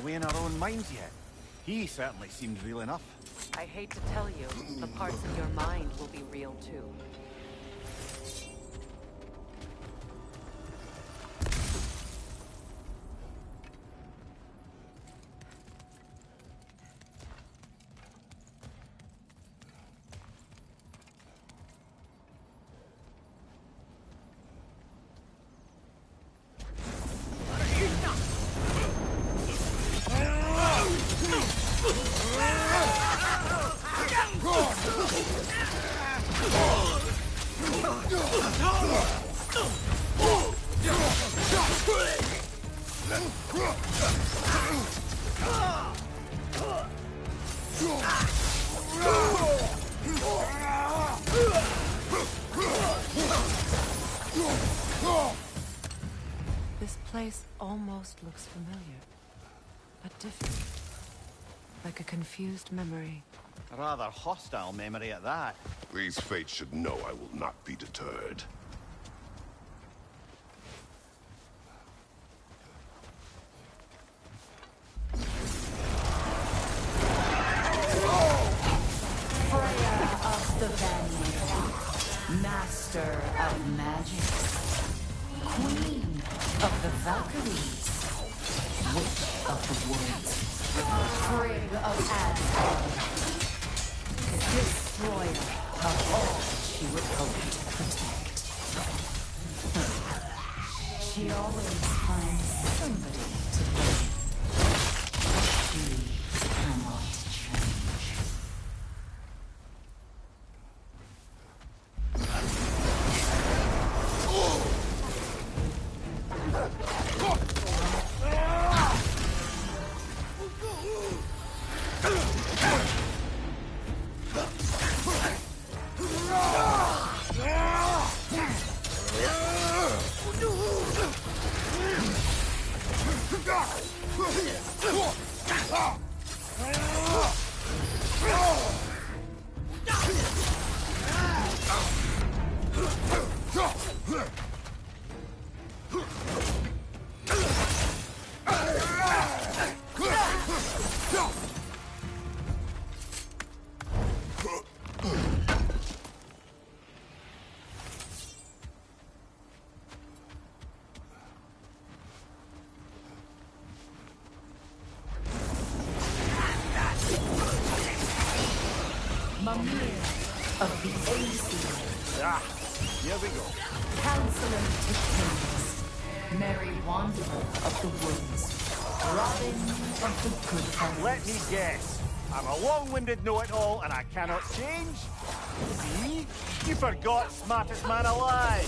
In our own minds yet? He certainly seemed real enough.
I hate to tell you, the parts of your mind will be real too. This place almost looks familiar, but different. Like a confused memory.
A rather hostile memory at that.
These fates should know I will not be deterred.
Freya of the Vanir, master of magic, queen of the Valkyries, witch of the woods, Frigg of Asgard, destroyer of all she would hope to protect. She always finds somebody to blame. She cannot change. Mimir of the Aesir.
Ah, here we go.
Counselor to Kings. Merry Wanderer of the Woods. Robin of the Good Times.
Let me guess. I'm a long-winded know-it-all and I cannot change? See? You forgot smartest man alive.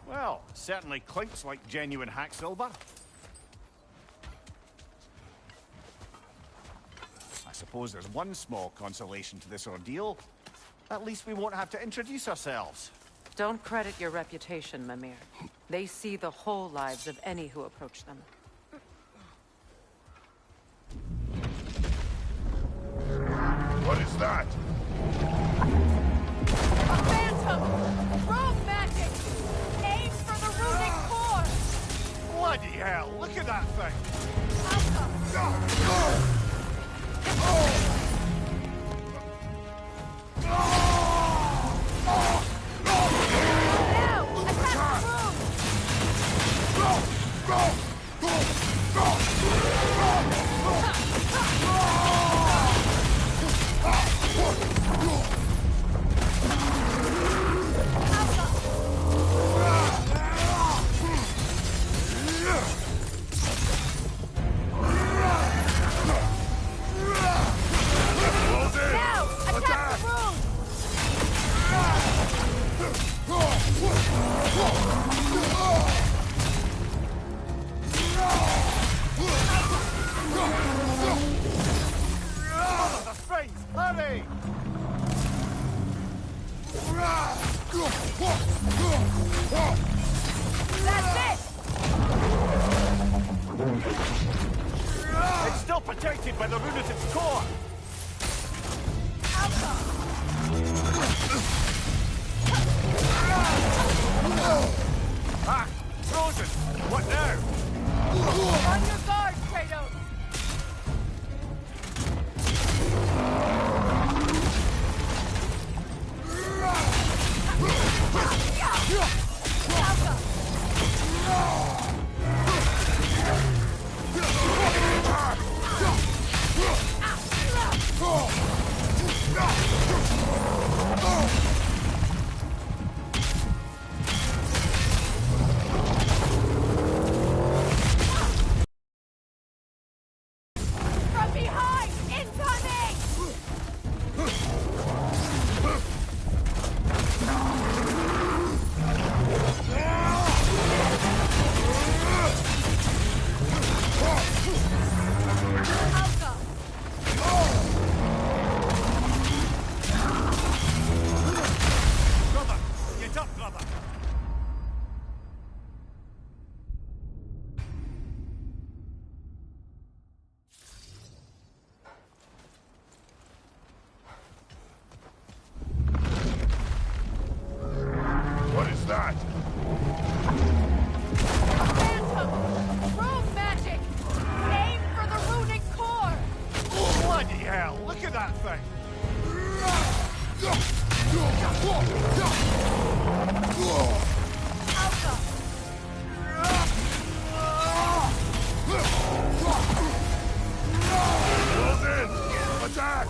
Well, certainly clinks like genuine hack silver. I suppose there's one small consolation to this ordeal. At least we won't have to introduce ourselves.
Don't credit your reputation, Mimir. They see the whole lives of any who approach them.
What is that?
A phantom! Rogue magic! Aim for the runic core!
Bloody hell, look at that thing! Hurry!
That's it!
It's still protected by the rune at its core! Ah! Frozen! What now?
On your guard, Kratos! From behind! Incoming!
Brother! Get up, brother!
What is that?
A phantom! Rogue magic! Aim for the runic core!
Bloody hell, look at that thing!
Close in! Attack!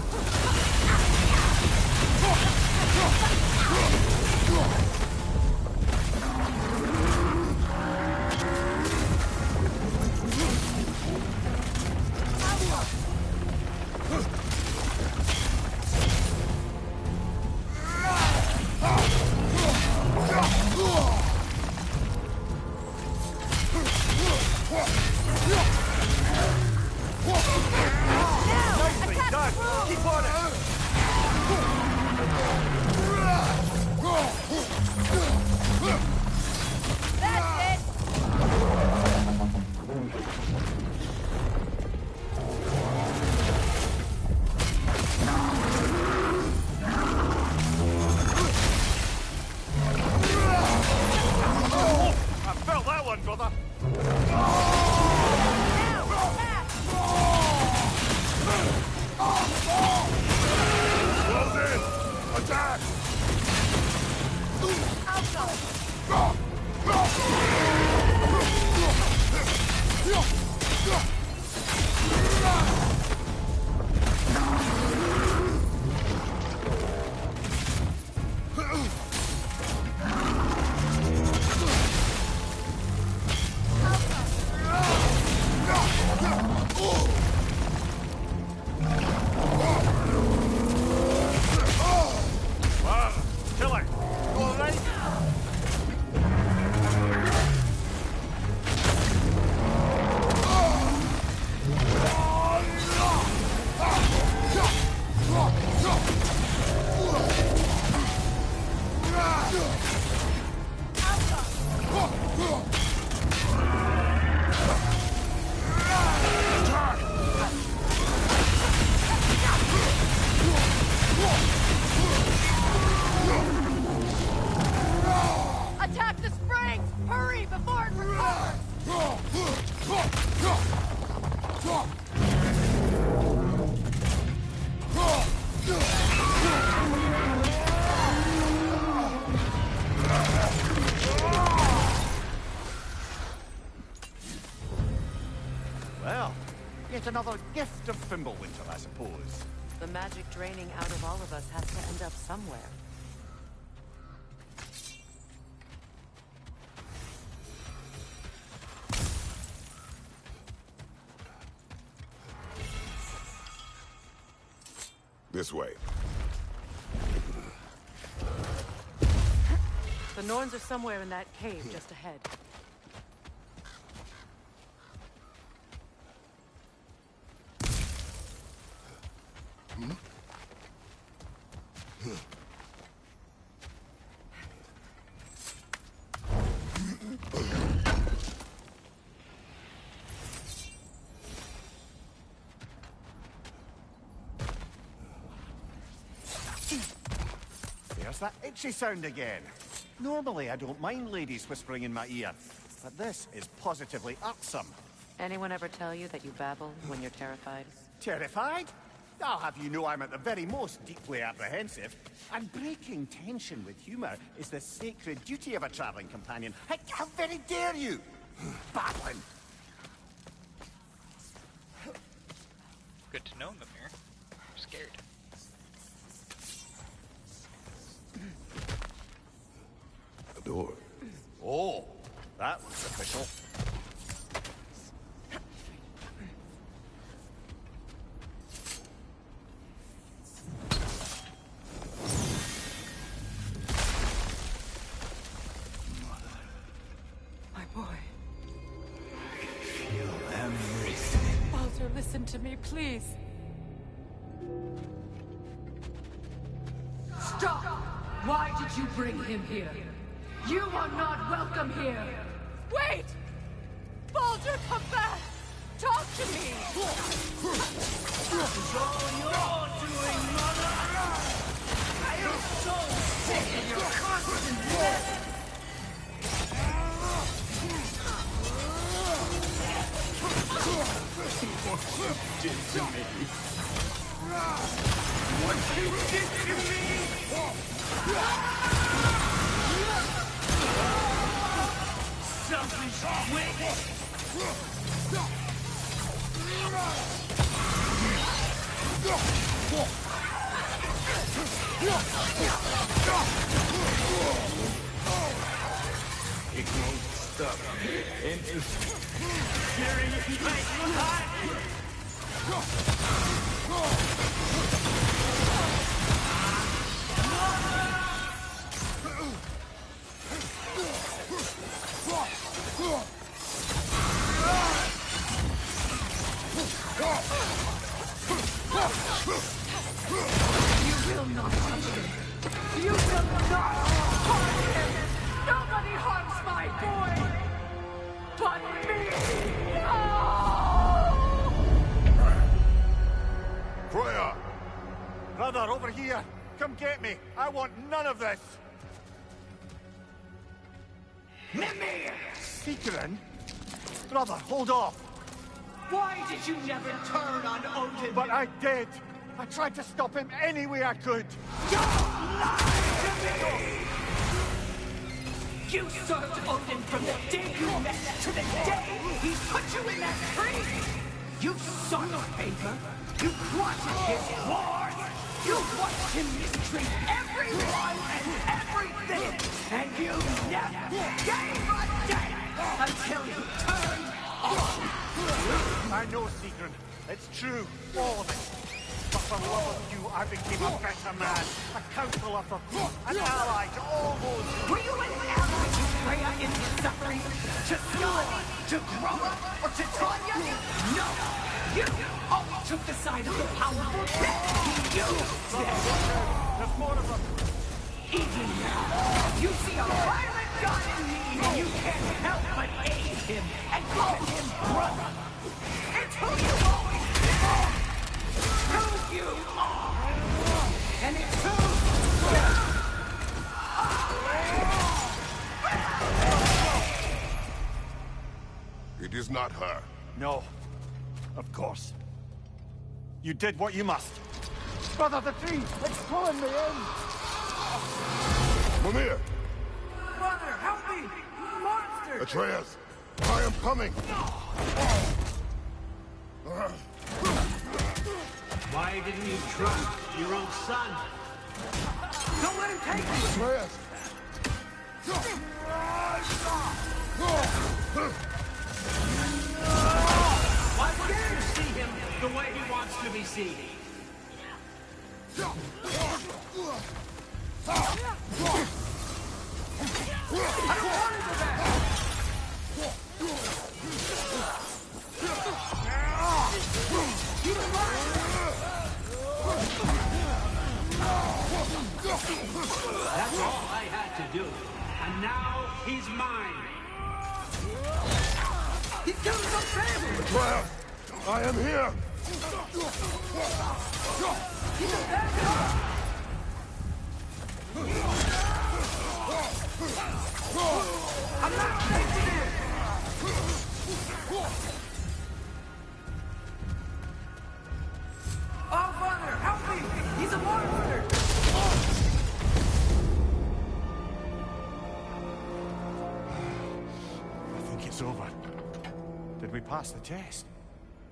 Nicely done! Keep on it!
That's it!
I felt that one, brother!
Close in! Attack!
strength! Hurry before it recovers!
Well, yet another gift of Fimbulwinter, I suppose.
The magic draining out of all of us has to end up somewhere.
This way.
The Norns are somewhere in that cave just ahead.
There's that itchy sound again. Normally, I don't mind ladies whispering in my ear, but this is positively irksome.
Anyone ever tell you that you babble when you're terrified?
Terrified? I'll have you know I'm at the very most deeply apprehensive. And breaking tension with humor is the sacred duty of a traveling companion. How very dare you! Babbling!
Good to know, Mimir. I'm scared.
A door.
Oh, that looks official.
My boy.
Feel everything.
Baldur, listen to me, please.
Stop! Why did you bring him here? You are not welcome here!
Wait! Baldur, come back! Talk to me!
This is all you're doing, mother! I am so sick of your constant mess!
What you did to me?
What you did to me! Selfish witch!
It won't stop. Interesting.
Carrying it right behind you! You will not touch him! You will not harm him! Nobody harms my boy! But me!
Freya! Brother, over here! Come get me! I want none of this!
Mimir!
Secret? Brother, hold off!
Why did you never turn on Odin?
But I did! I tried to stop him any way I could!
Don't lie to me! You served Odin from the day you met to the day he put you in that tree! You sought favor, you wanted his war, you watched him mistreat everyone and everything, and you never gave a damn until he turned on!
I know, Secret. It's true. All of it. But for love of you, I became a better man. A counselor for peace. An ally to all those...
Were you an ally to Freya in her suffering? To Skadi? To Groma? Or to Tanya? No! You always took the side of the powerful. You said...
There's more of them.
Even now, you see a violent god in need, and you can't help but aid him and call him brother. It's who you always been. Who you are. And it's who you are.
It is not her.
No. Of course. You did what you must. Brother, the tree! It's pulling me in!
Mimir!
Father, help me! Monster!
Atreus! I am coming!
Why didn't you trust your own son?
Don't let him take me!
Atreus!
Why can't you see him the way he wants to be seen? That's all I had to do. And now he's mine.
He's killing some family!
Atreus! I am here!
He's a bad guy! I'm not facing it! Oh, Father, help me! He's a monster!
I think it's over. Did we pass the test?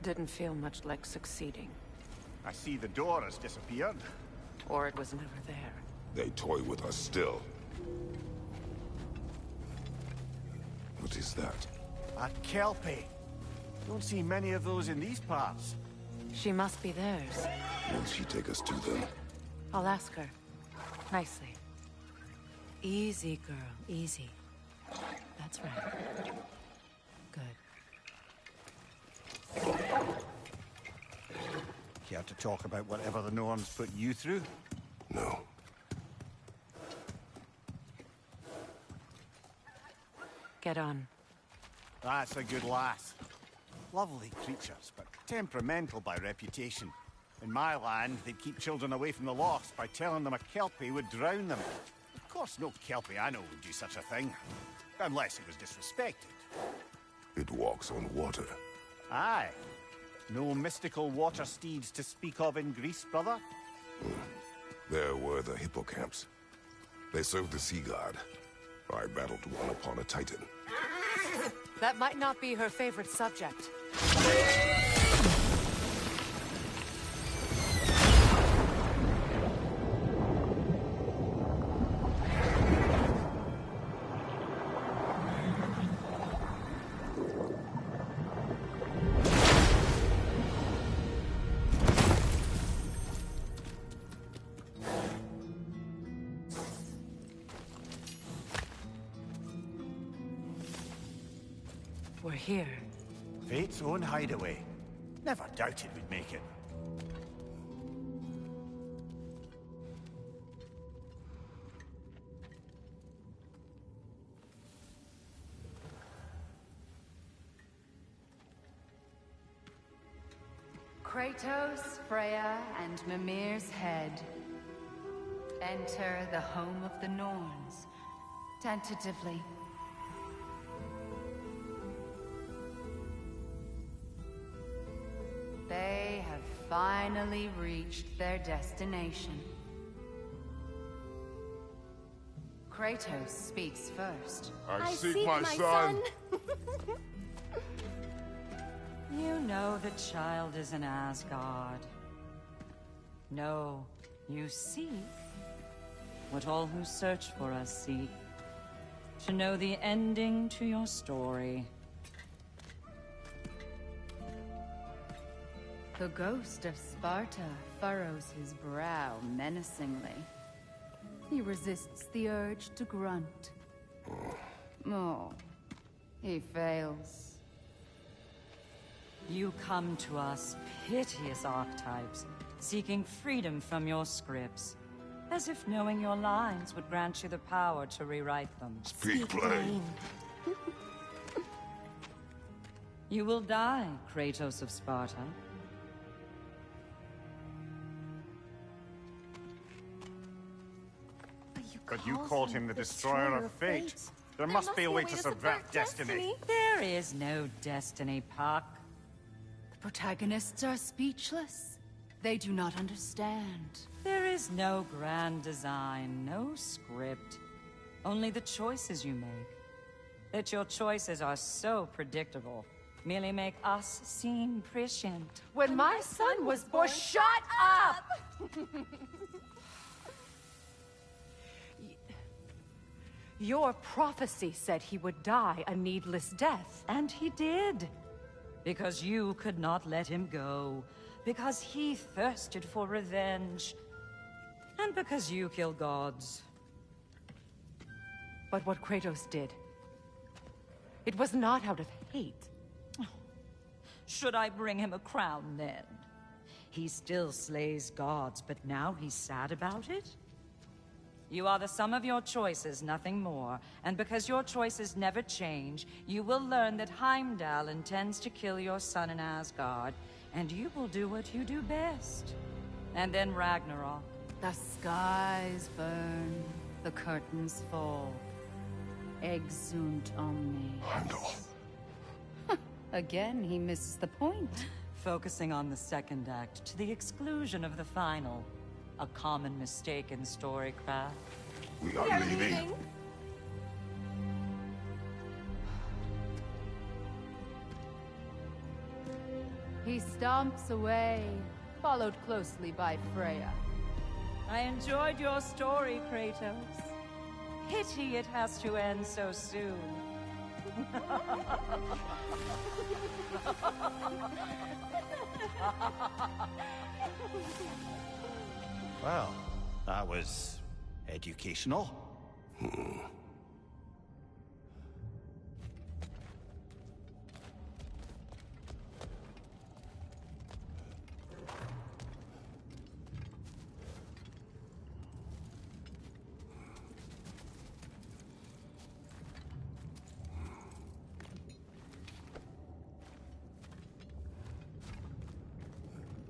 Didn't feel much like succeeding.
I see the door has disappeared.
Or it was never there.
They toy with us still. What is that?
A Kelpie. Don't see many of those in these parts.
She must be theirs.
Will she take us to them?
I'll ask her. Nicely. Easy, girl. Easy. That's right. Good.
Care to talk about whatever the Norns put you through?
No.
Get on.
That's a good lass. Lovely creatures, but temperamental by reputation. In my land, they'd keep children away from the lost by telling them a Kelpie would drown them. Of course, no Kelpie I know would do such a thing. Unless it was disrespected.
It walks on water.
Aye. No mystical water steeds to speak of in Greece, brother?
There were the hippocamps. They served the sea god. I battled one upon a titan.
That might not be her favorite subject. We're here.
Fate's own hideaway. Never doubted we'd make it.
Kratos, Freya, and Mimir's head. Enter the home of the Norns. Tentatively. They have finally reached their destination. Kratos speaks first.
I seek my son.
You know the child is in Asgard. No, you seek what all who search for us seek. To know the ending to your story.
The ghost of Sparta furrows his brow menacingly. He resists the urge to grunt. Oh, he fails.
You come to us, piteous archetypes, seeking freedom from your scripts. As if knowing your lines would grant you the power to rewrite them.
Speak plain.
You will die, Kratos of Sparta.
But you called him the destroyer of fate. There must be a way to subvert destiny.
There is no destiny, Puck.
The protagonists are speechless. They do not understand.
There is no grand design, no script. Only the choices you make. That your choices are so predictable merely make us seem prescient.
When my son was born, shut up! Your prophecy said he would die a needless death.
And he did. Because you could not let him go. Because he thirsted for revenge. And because you kill gods.
But what Kratos did, it was not out of hate.
Should I bring him a crown then? He still slays gods, but now he's sad about it? You are the sum of your choices, nothing more. And because your choices never change, you will learn that Heimdall intends to kill your son in Asgard, and you will do what you do best. And then Ragnarok.
The skies burn, the curtains fall. Exunt omnes.
Heimdall.
Again, he misses the point.
Focusing on the second act to the exclusion of the final. A common mistake in storycraft.
We are leaving.
He stomps away, followed closely by Freya.
I enjoyed your story, Kratos. Pity it has to end so soon.
Well, that was educational.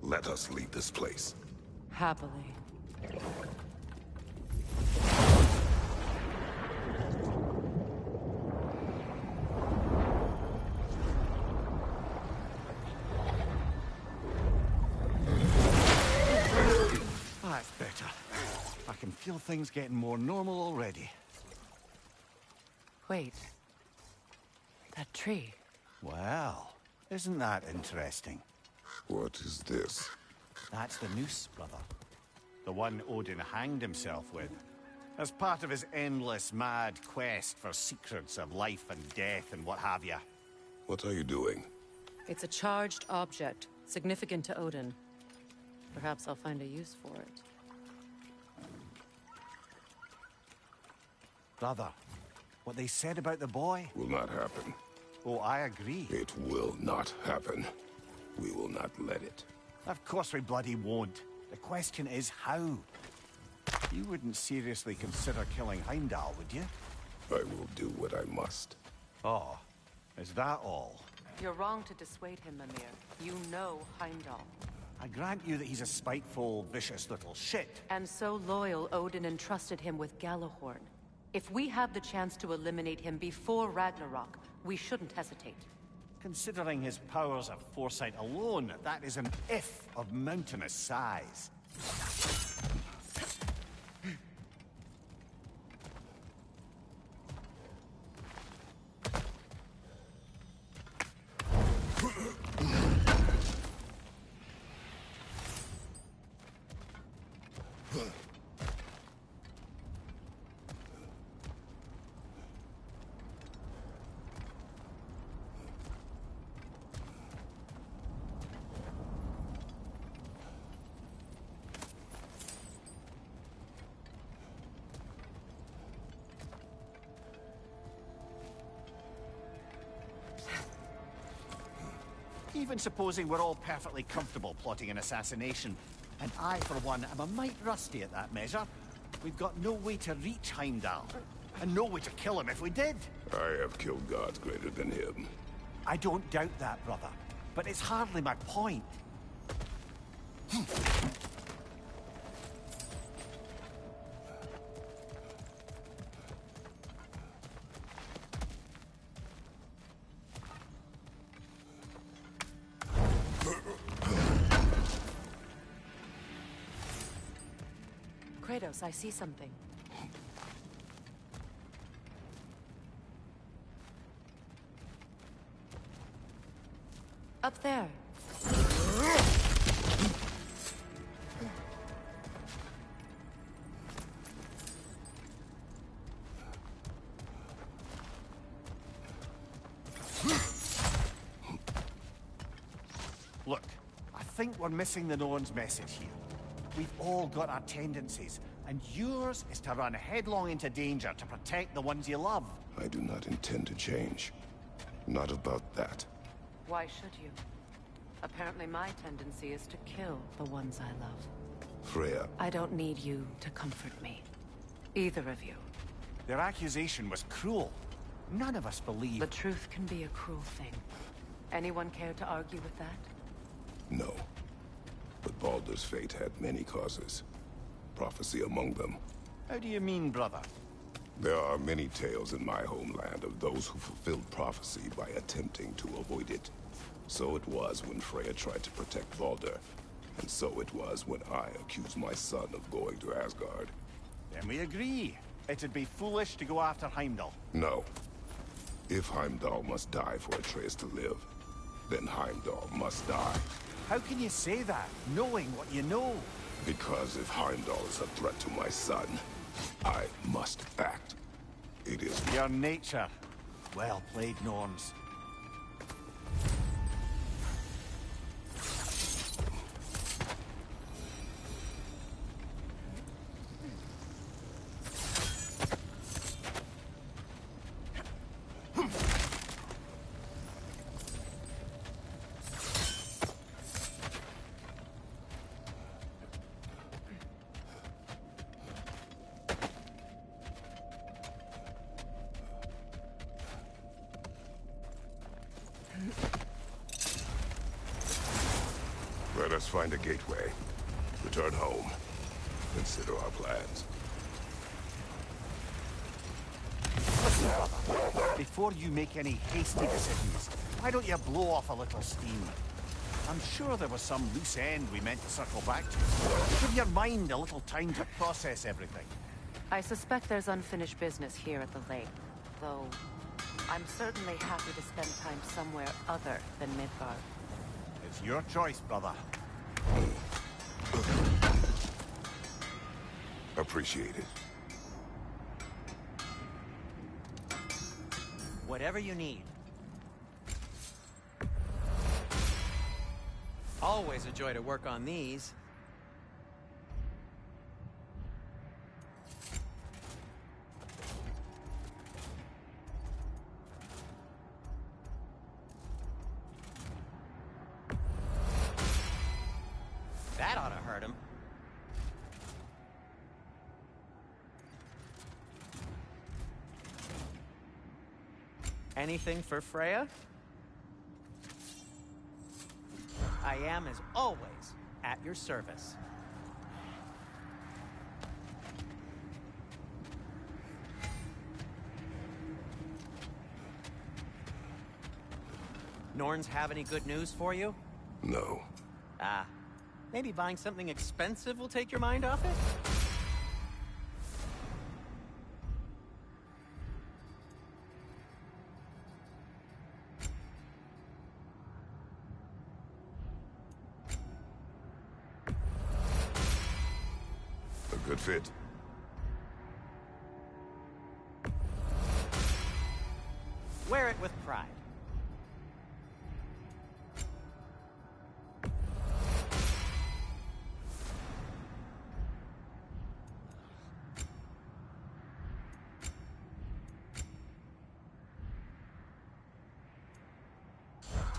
Let us leave this place.
Happily.
That's better. I can feel things getting more normal already.
Wait. That tree.
Well, isn't that interesting?
What is this?
That's the noose, brother. The one Odin hanged himself with. As part of his endless, mad quest for secrets of life and death and what have you.
What are you doing?
It's a charged object, significant to Odin. Perhaps I'll find a use for it.
Brother, what they said about the boy?
Will not happen.
Oh, I agree.
It will not happen. We will not let it.
Of course we bloody won't. The question is how. You wouldn't seriously consider killing Heimdall, would you?
I will do what I must.
Oh, is that all?
You're wrong to dissuade him, Mimir. You know Heimdall.
I grant you that he's a spiteful, vicious little shit.
And so loyal, Odin entrusted him with Galahorn. If we have the chance to eliminate him before Ragnarok, we shouldn't hesitate.
Considering his powers of foresight alone, that is an if of mountainous size. Even supposing we're all perfectly comfortable plotting an assassination, and I, for one, am a mite rusty at that measure, we've got no way to reach Heimdall, and no way to kill him if we did.
I have killed gods greater than him.
I don't doubt that, brother, but it's hardly my point.
Kratos, I see something. Up there.
Look, I think we're missing the Norn's message here. We've all got our tendencies, and yours is to run headlong into danger to protect the ones you love.
I do not intend to change. Not about that.
Why should you? Apparently my tendency is to kill the ones I love.
Freya.
I don't need you to comfort me. Either of you.
Their accusation was cruel. None of us believe...
The truth can be a cruel thing. Anyone care to argue with that?
No. But Baldur's fate had many causes. Prophecy among them.
How do you mean, brother?
There are many tales in my homeland of those who fulfilled prophecy by attempting to avoid it. So it was when Freya tried to protect Baldur. And so it was when I accused my son of going to Asgard.
Then we agree. It'd be foolish to go after Heimdall.
No. If Heimdall must die for Atreus to live, then Heimdall must die.
How can you say that, knowing what you know?
Because if Heimdall is a threat to my son, I must act. It is
your nature. Well played, Norns.
Let us find a gateway. Return home. Consider our plans.
Listen, brother. Before you make any hasty decisions, why don't you blow off a little steam? I'm sure there was some loose end we meant to circle back to. Give your mind a little time to process everything.
I suspect there's unfinished business here at the lake, though I'm certainly happy to spend time somewhere other than Midgard.
It's your choice, brother.
Appreciate it.
Whatever you need. Always a joy to work on these. That ought to hurt him. Anything for Freya? I am, as always, at your service. Norns have any good news for you?
No.
Ah. Maybe buying something expensive will take your mind off it?
A good fit.
Wear it with pride.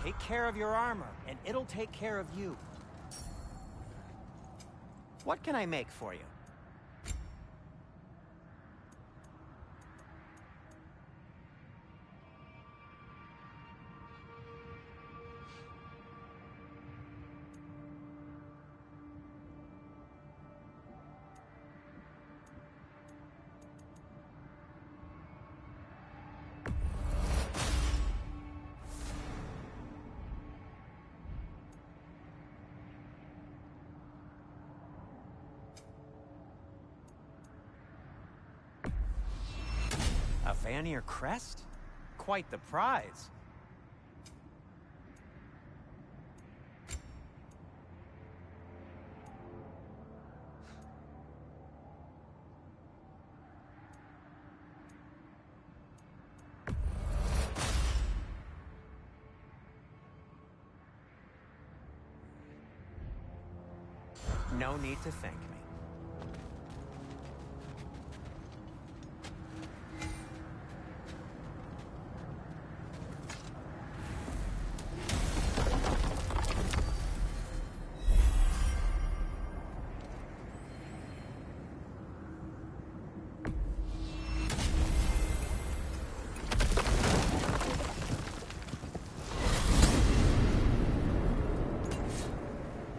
Take care of your armor, and it'll take care of you. What can I make for you? Vanir crest? Quite the prize. No need to thank me.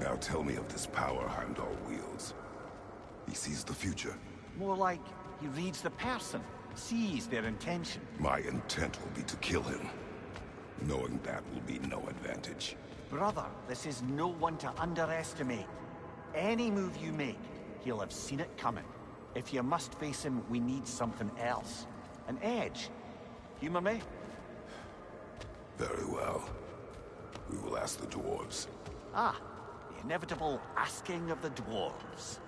Now tell me of this power Heimdall wields. He sees the future.
More like he reads the person, sees their intention.
My intent will be to kill him. Knowing that will be no advantage.
Brother, this is no one to underestimate. Any move you make, he'll have seen it coming. If you must face him, we need something else. An edge. Humor me?
Very well. We will ask the dwarves.
Ah, the inevitable asking of the dwarves.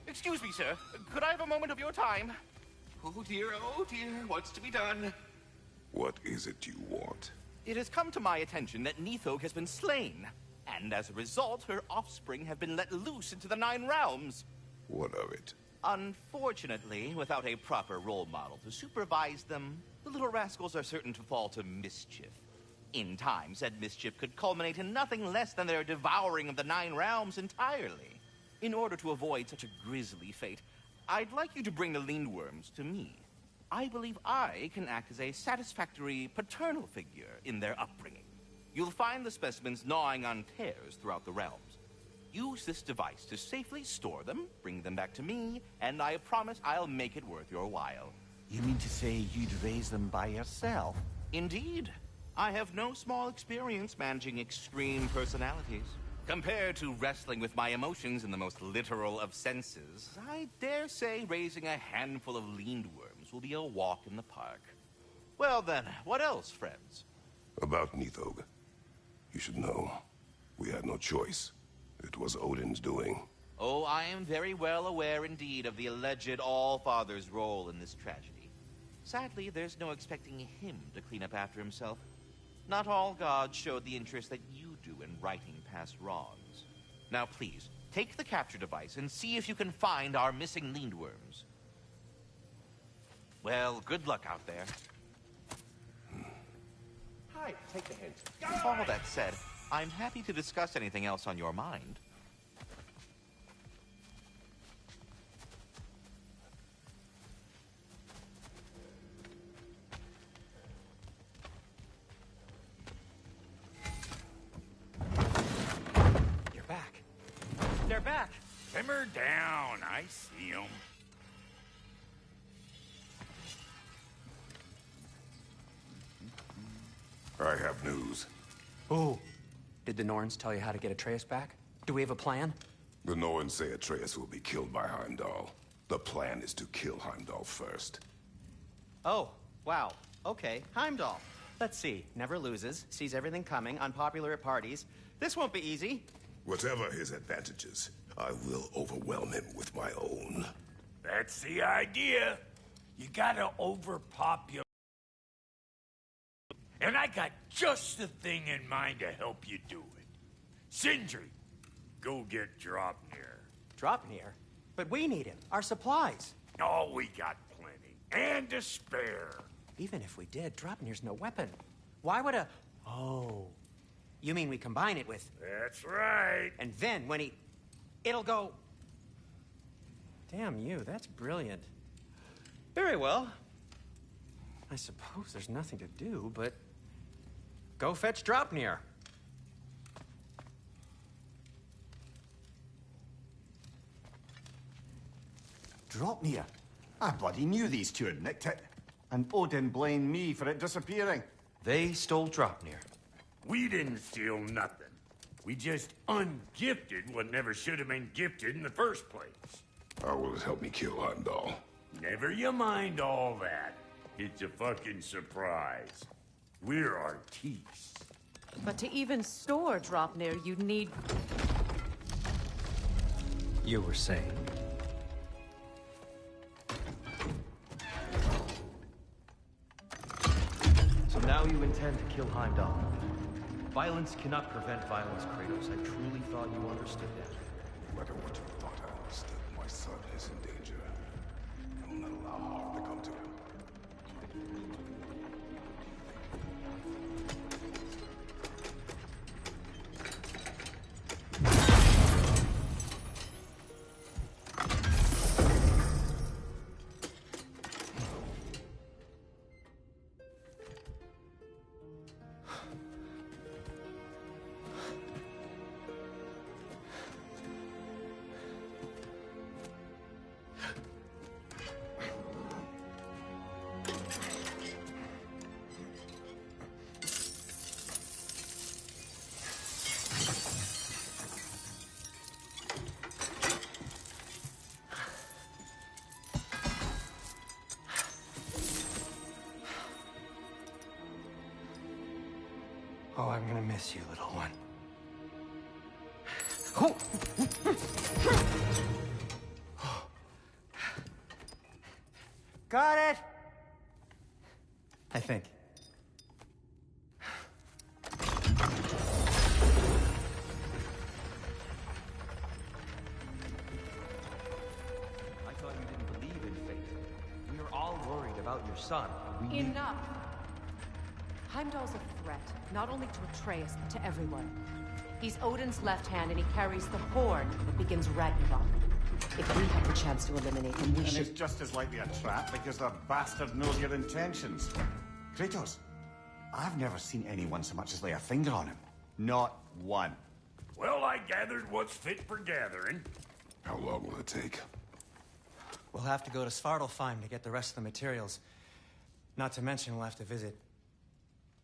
Excuse me, sir. Could I have a moment of your time? Oh dear, what's to be done?
What is it you want?
It has come to my attention that Nithog has been slain, and as a result, her offspring have been let loose into the Nine Realms.
What of it?
Unfortunately, without a proper role model to supervise them, the little rascals are certain to fall to mischief. In time, said mischief could culminate in nothing less than their devouring of the Nine Realms entirely. In order to avoid such a grisly fate, I'd like you to bring the Lindworms to me. I believe I can act as a satisfactory paternal figure in their upbringing. You'll find the specimens gnawing on tears throughout the realms. Use this device to safely store them, bring them back to me, and I promise I'll make it worth your while.
You mean to say you'd raise them by yourself?
Indeed. I have no small experience managing extreme personalities. Compared to wrestling with my emotions in the most literal of senses, I dare say raising a handful of Lindworms will be a walk in the park. Well then, what else, friends?
About Nithog. You should know. We had no choice. It was Odin's doing.
Oh, I am very well aware indeed of the alleged All-Father's role in this tragedy. Sadly, there's no expecting him to clean up after himself. Not all gods showed the interest that you do in righting past wrongs. Now please, take the capture device and see if you can find our missing Lindworms. Well, good luck out there. Hi, take the hint. With all that said, I'm happy to discuss anything else on your mind.
You're back. They're back.
Simmer down. I see them.
I have news.
Oh. Did the Norns tell you how to get Atreus back? Do we have a plan?
The Norns say Atreus will be killed by Heimdall. The plan is to kill Heimdall first.
Oh, wow. Okay, Heimdall. Let's see. Never loses, sees everything coming, unpopular at parties. This won't be easy.
Whatever his advantages, I will overwhelm him with my own.
That's the idea. You gotta overpopulate. And I got just the thing in mind to help you do it. Sindri, go get Draupnir.
Draupnir? But we need him. Our supplies.
Oh, we got plenty. And to spare.
Even if we did, Draupnir's no weapon. Why would a... Oh. You mean we combine it with...
That's right.
And then when he... It'll go... Damn you, that's brilliant. Very well. I suppose there's nothing to do, but... Go fetch Draupnir.
Draupnir? I bloody knew these two had nicked it. And Odin blamed me for it disappearing.
They stole Draupnir.
We didn't steal nothing. We just ungifted what never should have been gifted in the first place.
How will it help me kill Heimdall?
Never you mind all that. It's a fucking surprise. We're artistes.
But to even store Draupnir, you'd need...
You were saying?
So now you intend to kill Heimdall. Violence cannot prevent violence, Kratos. I truly thought you understood that.
No matter what you thought I understood, my son is in danger. I will not allow harm to come to him.
Oh, I'm gonna miss you, little one.
Got it!
I think.
I thought you didn't believe in fate. We are all worried about your son. We need...
Enough! Heimdall's a threat, not only to Atreus, but to everyone. He's Odin's left hand, and he carries the horn that begins Ragnarok. If we have the chance to eliminate him, we
And
should...
it's just as likely a trap because the bastard knows your intentions. Kratos, I've never seen anyone so much as lay a finger on him. Not one.
Well, I gathered what's fit for gathering.
How long will it take?
We'll have to go to Svartalfheim to get the rest of the materials. Not to mention we'll have to visit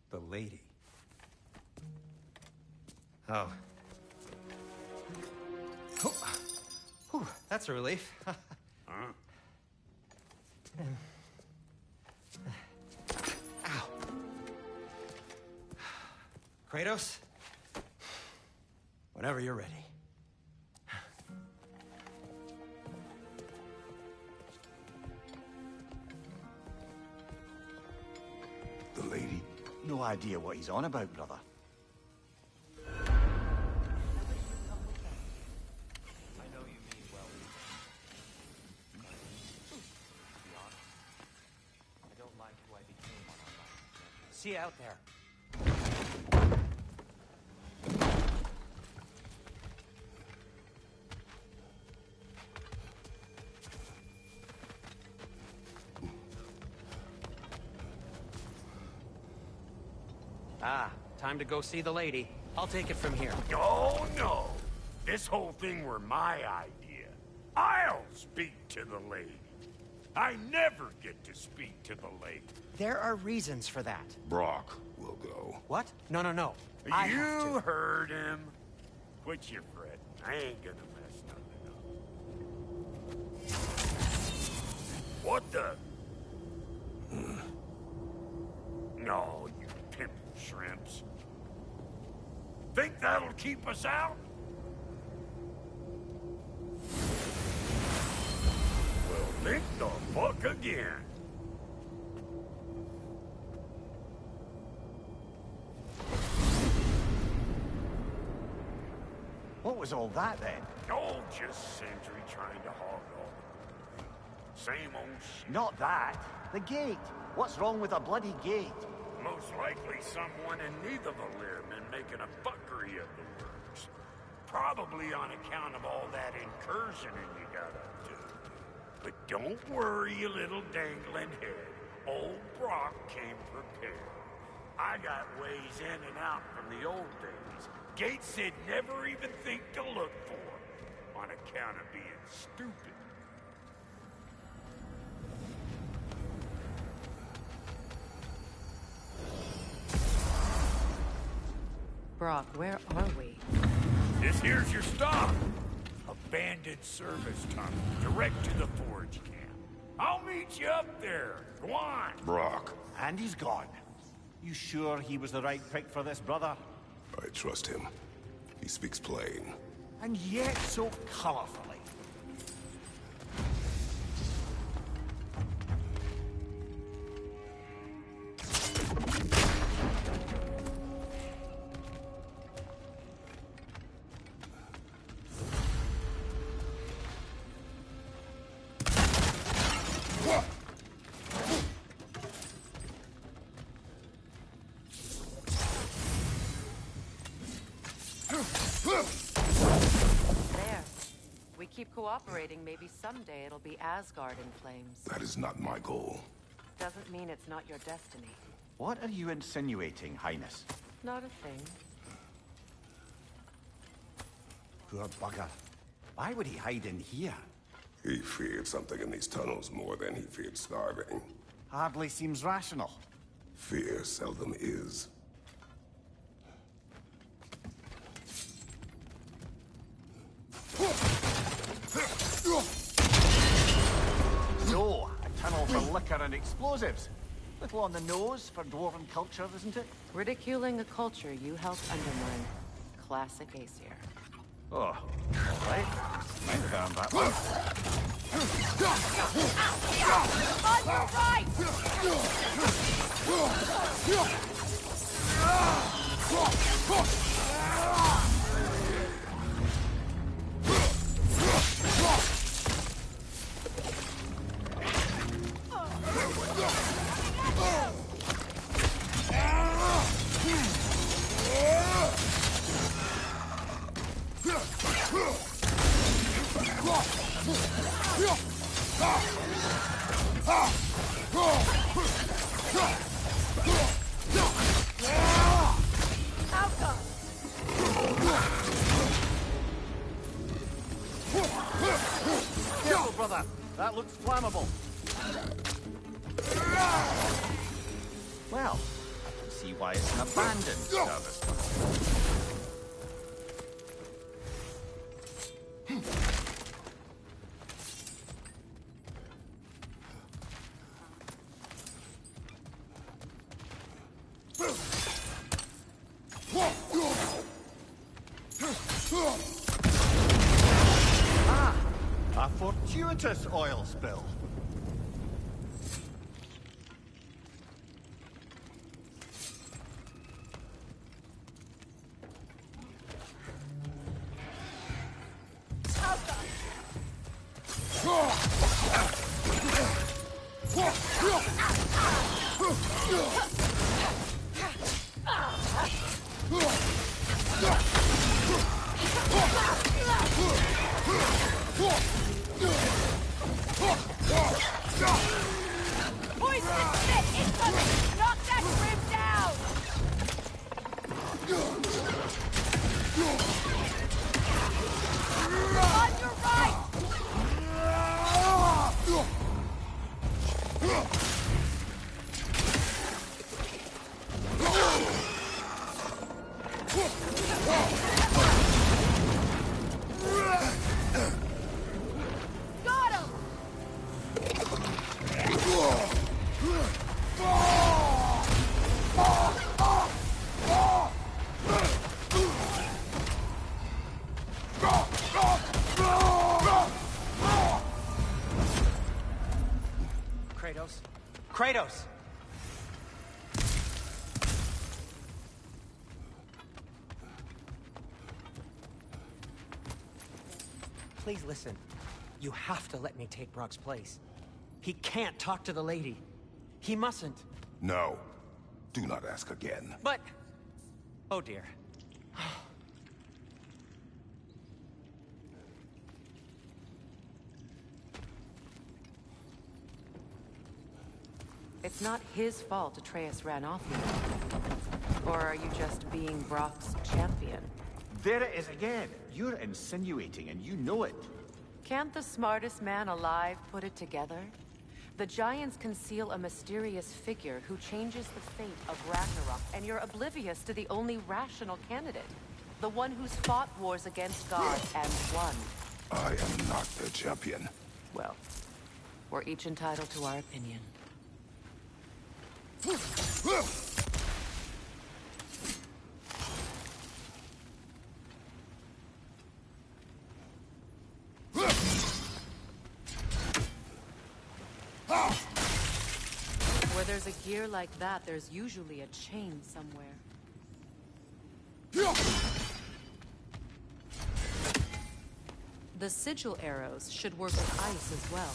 the lady. Oh. Whew, that's a relief. Ow. Kratos? Whenever you're ready.
The lady?
No idea what he's on about, brother.
See you out there. Ah, time to go see the lady. I'll take it from here.
Oh, no. This whole thing were my idea. I'll speak to the lady. I never get to speak to the lady.
There are reasons for that.
Brock will go.
What? No.
You heard him. Quit your fretting. I ain't gonna mess nothing up. What the? No, you pimp shrimps. Think that'll keep us out? Well, think the fuck again.
What was all that then?
Oh, just Sentry trying to hog all the glory. Same old shit.
Not that. The gate. What's wrong with a bloody gate?
Most likely someone in Nidavellir been making a fuckery of the works. Probably on account of all that incursioning you got up to. But don't worry, you little dangling head. Old Brock came prepared. I got ways in and out from the old days. Gates said never even think to look for, on account of being stupid.
Brock, where are we?
This here's your stop. Abandoned service tunnel, direct to the forge camp. I'll meet you up there. Go on.
Brock.
And he's gone. You sure he was the right pick for this, brother?
I trust him. He speaks plain.
And yet so colorfully.
There. We keep cooperating, maybe someday it'll be Asgard in flames.
That is not my goal.
Doesn't mean it's not your destiny.
What are you insinuating, Highness?
Not a thing.
Poor bugger. Why would he hide in here?
He feared something in these tunnels more than he feared starving.
Hardly seems rational.
Fear seldom is.
So, a tunnel for liquor and explosives. Little on the nose for dwarven culture, isn't it?
Ridiculing a culture you helped undermine. Classic Aesir.
Oh, all right. Might have earned that one. Careful, brother. That looks flammable. Well, I can see why it's an abandoned service tunnel. Ah, a fortuitous oil spill.
Poison spit incoming! Knock that grim down! On your right! Got him!
Kratos? Kratos! Please listen. You have to let me take Brock's place. He can't talk to the lady. He mustn't.
No. Do not ask again.
But... Oh dear.
It's not his fault Atreus ran off you. Or are you just being Brock's champion?
There it is again. You're insinuating, and you know it.
Can't the smartest man alive put it together? The Giants conceal a mysterious figure who changes the fate of Ragnarok, and you're oblivious to the only rational candidate. The one who's fought wars against gods and won.
I am not their champion.
Well, we're each entitled to our opinion. Where there's a gear like that, there's usually a chain somewhere. The sigil arrows should work with ice as well.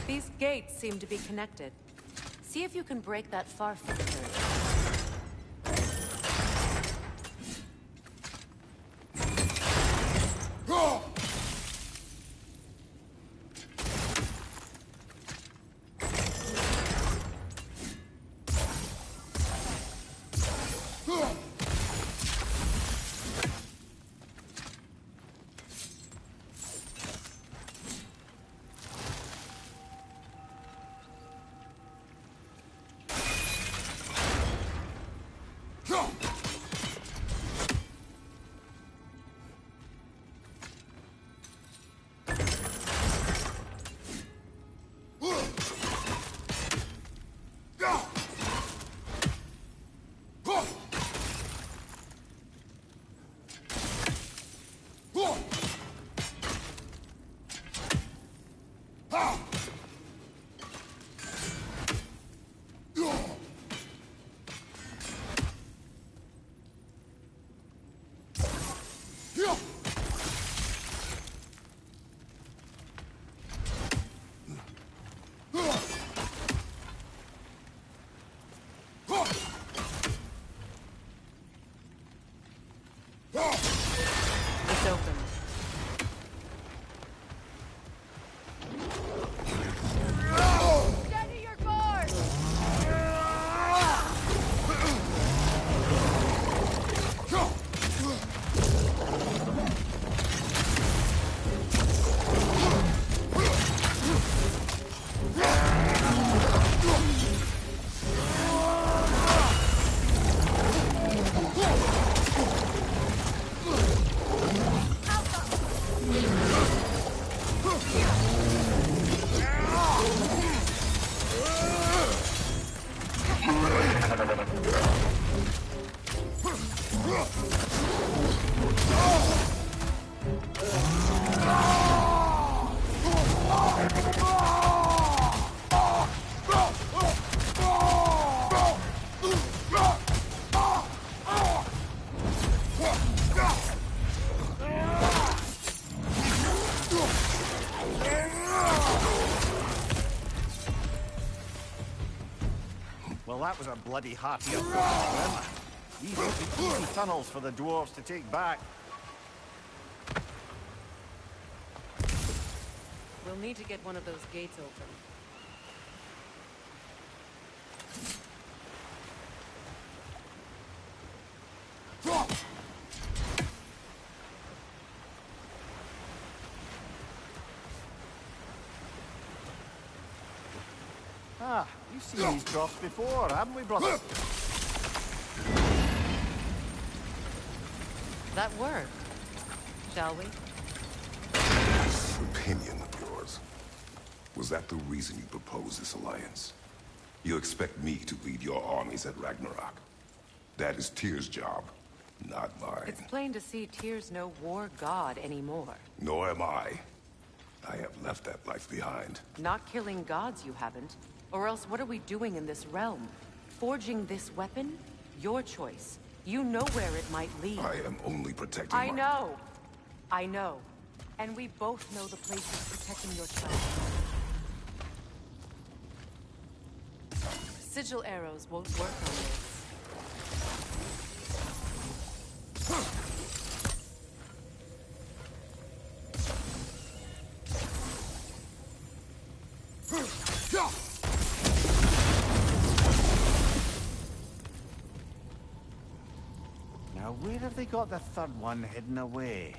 These gates seem to be connected. See if you can break that far filter. It's open.
Steady your guard!
Well, that was a bloody hearty approach. These will be easy tunnels for the dwarves to take back.
We'll need to get one of those gates open.
Ah, we've seen these drops before, haven't we, brother?
That worked. Shall we?
This opinion of yours, was that the reason you proposed this alliance? You expect me to lead your armies at Ragnarok? That is Tyr's job, not mine.
It's plain to see Tyr's no war god anymore.
Nor am I. I have left that life behind.
Not killing gods, you haven't. Or else what are we doing in this realm? Forging this weapon? Your choice. You know where it might lead.
I am only protecting
I know. I know. And we both know the place is protecting your child. Sigil arrows won't work on this.
Now, where have they got the third one hidden away?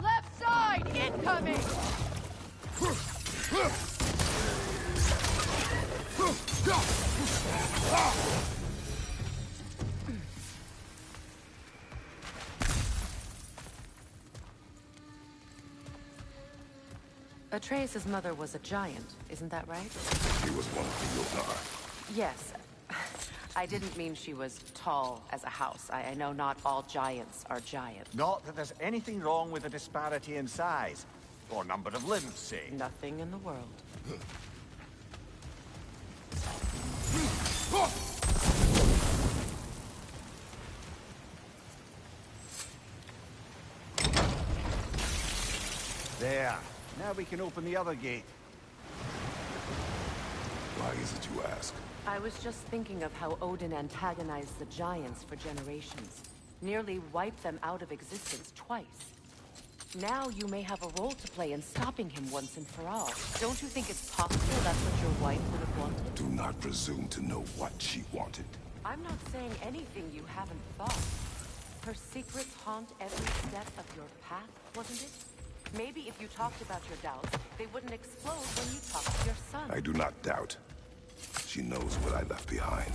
Left side, incoming!
Atreus' mother was a giant, isn't that right?
She was one of the Jotnar.
Yes. I didn't mean she was tall as a house. I know not all giants are giant.
Not that there's anything wrong with the disparity in size. Or number of limbs, say.
Nothing in the world.
There. Now we can open the other gate.
Why is it you ask?
I was just thinking of how Odin antagonized the giants for generations. Nearly wiped them out of existence twice. Now you may have a role to play in stopping him once and for all. Don't you think it's possible that's what your wife would have wanted?
Do not presume to know what she wanted.
I'm not saying anything you haven't thought. Her secrets haunt every step of your path, wasn't it? Maybe if you talked about your doubts, they wouldn't explode when you talked to your son.
I do not doubt. She knows what I left behind.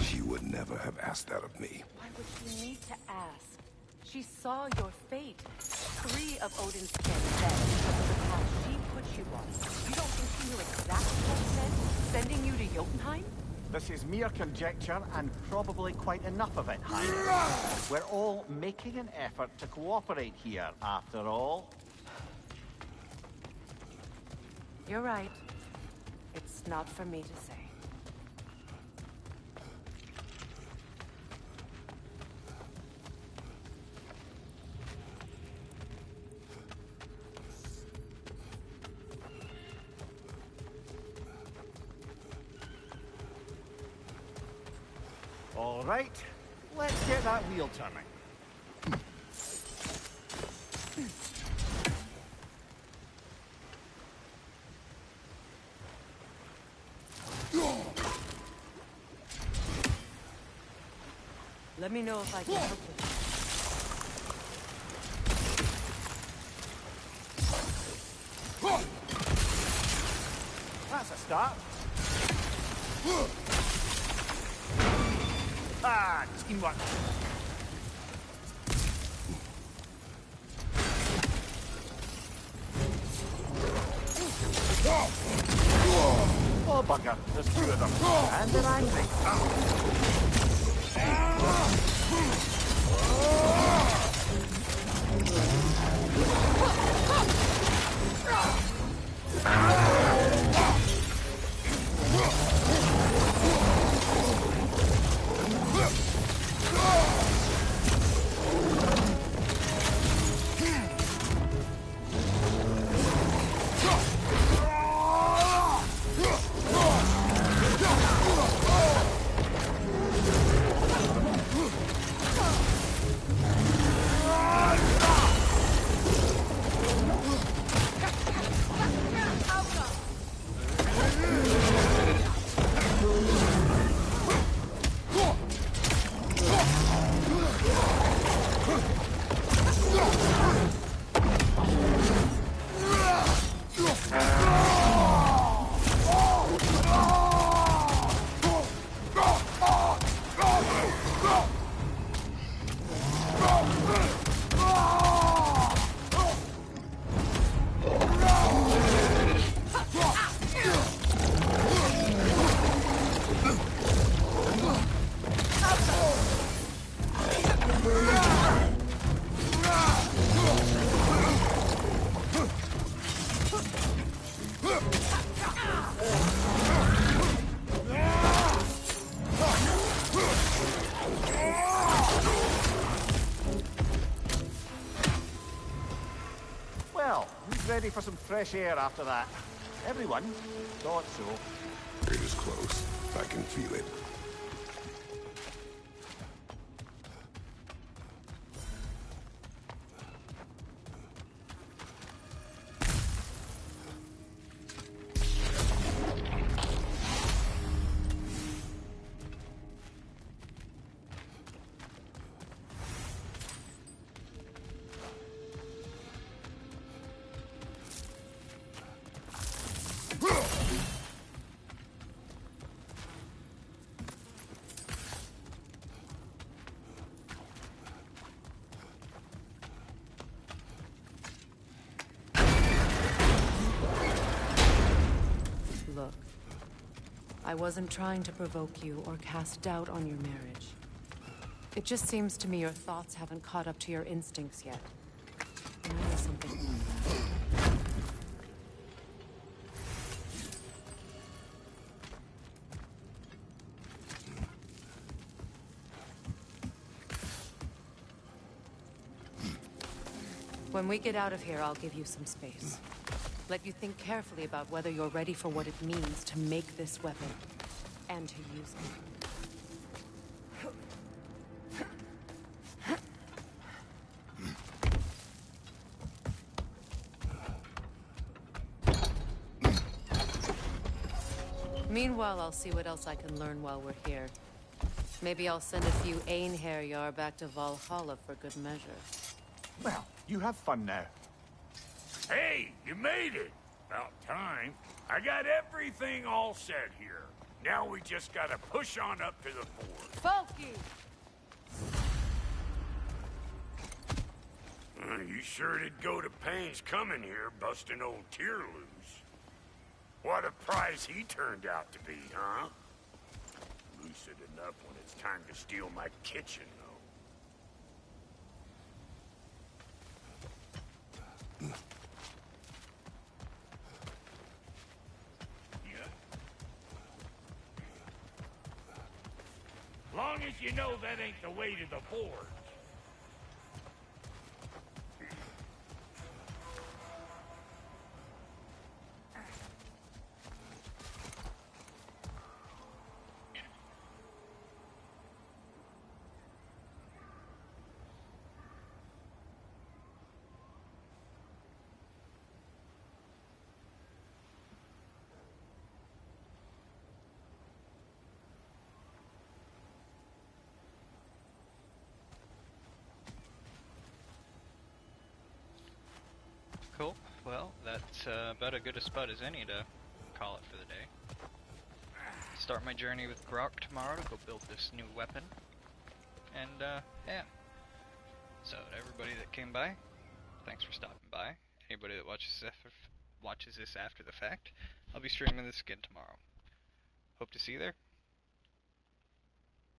She would never have asked that of me.
Why would she need to ask? She saw your fate. 3 of Odin's kin dead because of the path she put you on. You don't think she knew exactly what meant, sending you to Jotunheim?
This is mere conjecture, and probably quite enough of it, Highness. We're all making an effort to cooperate here, after all.
You're right. It's not for me to say.
All right, let's get that wheel turning.
Let me know if I can help with
That's a start. Ah, teamwork. Oh, bugger. There's 2 of them. And they're angry. ready for some fresh air after that. Everyone thought so.
It is close. I can feel it.
Look, I wasn't trying to provoke you or cast doubt on your marriage. It just seems to me your thoughts haven't caught up to your instincts yet. Maybe something like that. When we get out of here, I'll give you some space. Let you think carefully about whether you're ready for what it means to make this weapon, and to use it. Meanwhile, I'll see what else I can learn while we're here. Maybe I'll send a few Einherjar back to Valhalla for good measure.
Well, you have fun now.
Hey, you made it! About time. I got everything all set here. Now we just gotta push on up to the fort.
Falky!
You sure did go to pains coming here, busting old Tyr loose. What a prize he turned out to be, huh? Lucid enough when it's time to steal my kitchen, though. Long as you know that ain't the way to the forge.
Cool. Well, that's about as good a spot as any to call it for the day. Start my journey with Grok tomorrow to go build this new weapon. And, yeah. So, to everybody that came by, thanks for stopping by. Anybody that watches this after the fact, I'll be streaming this again tomorrow. Hope to see you there.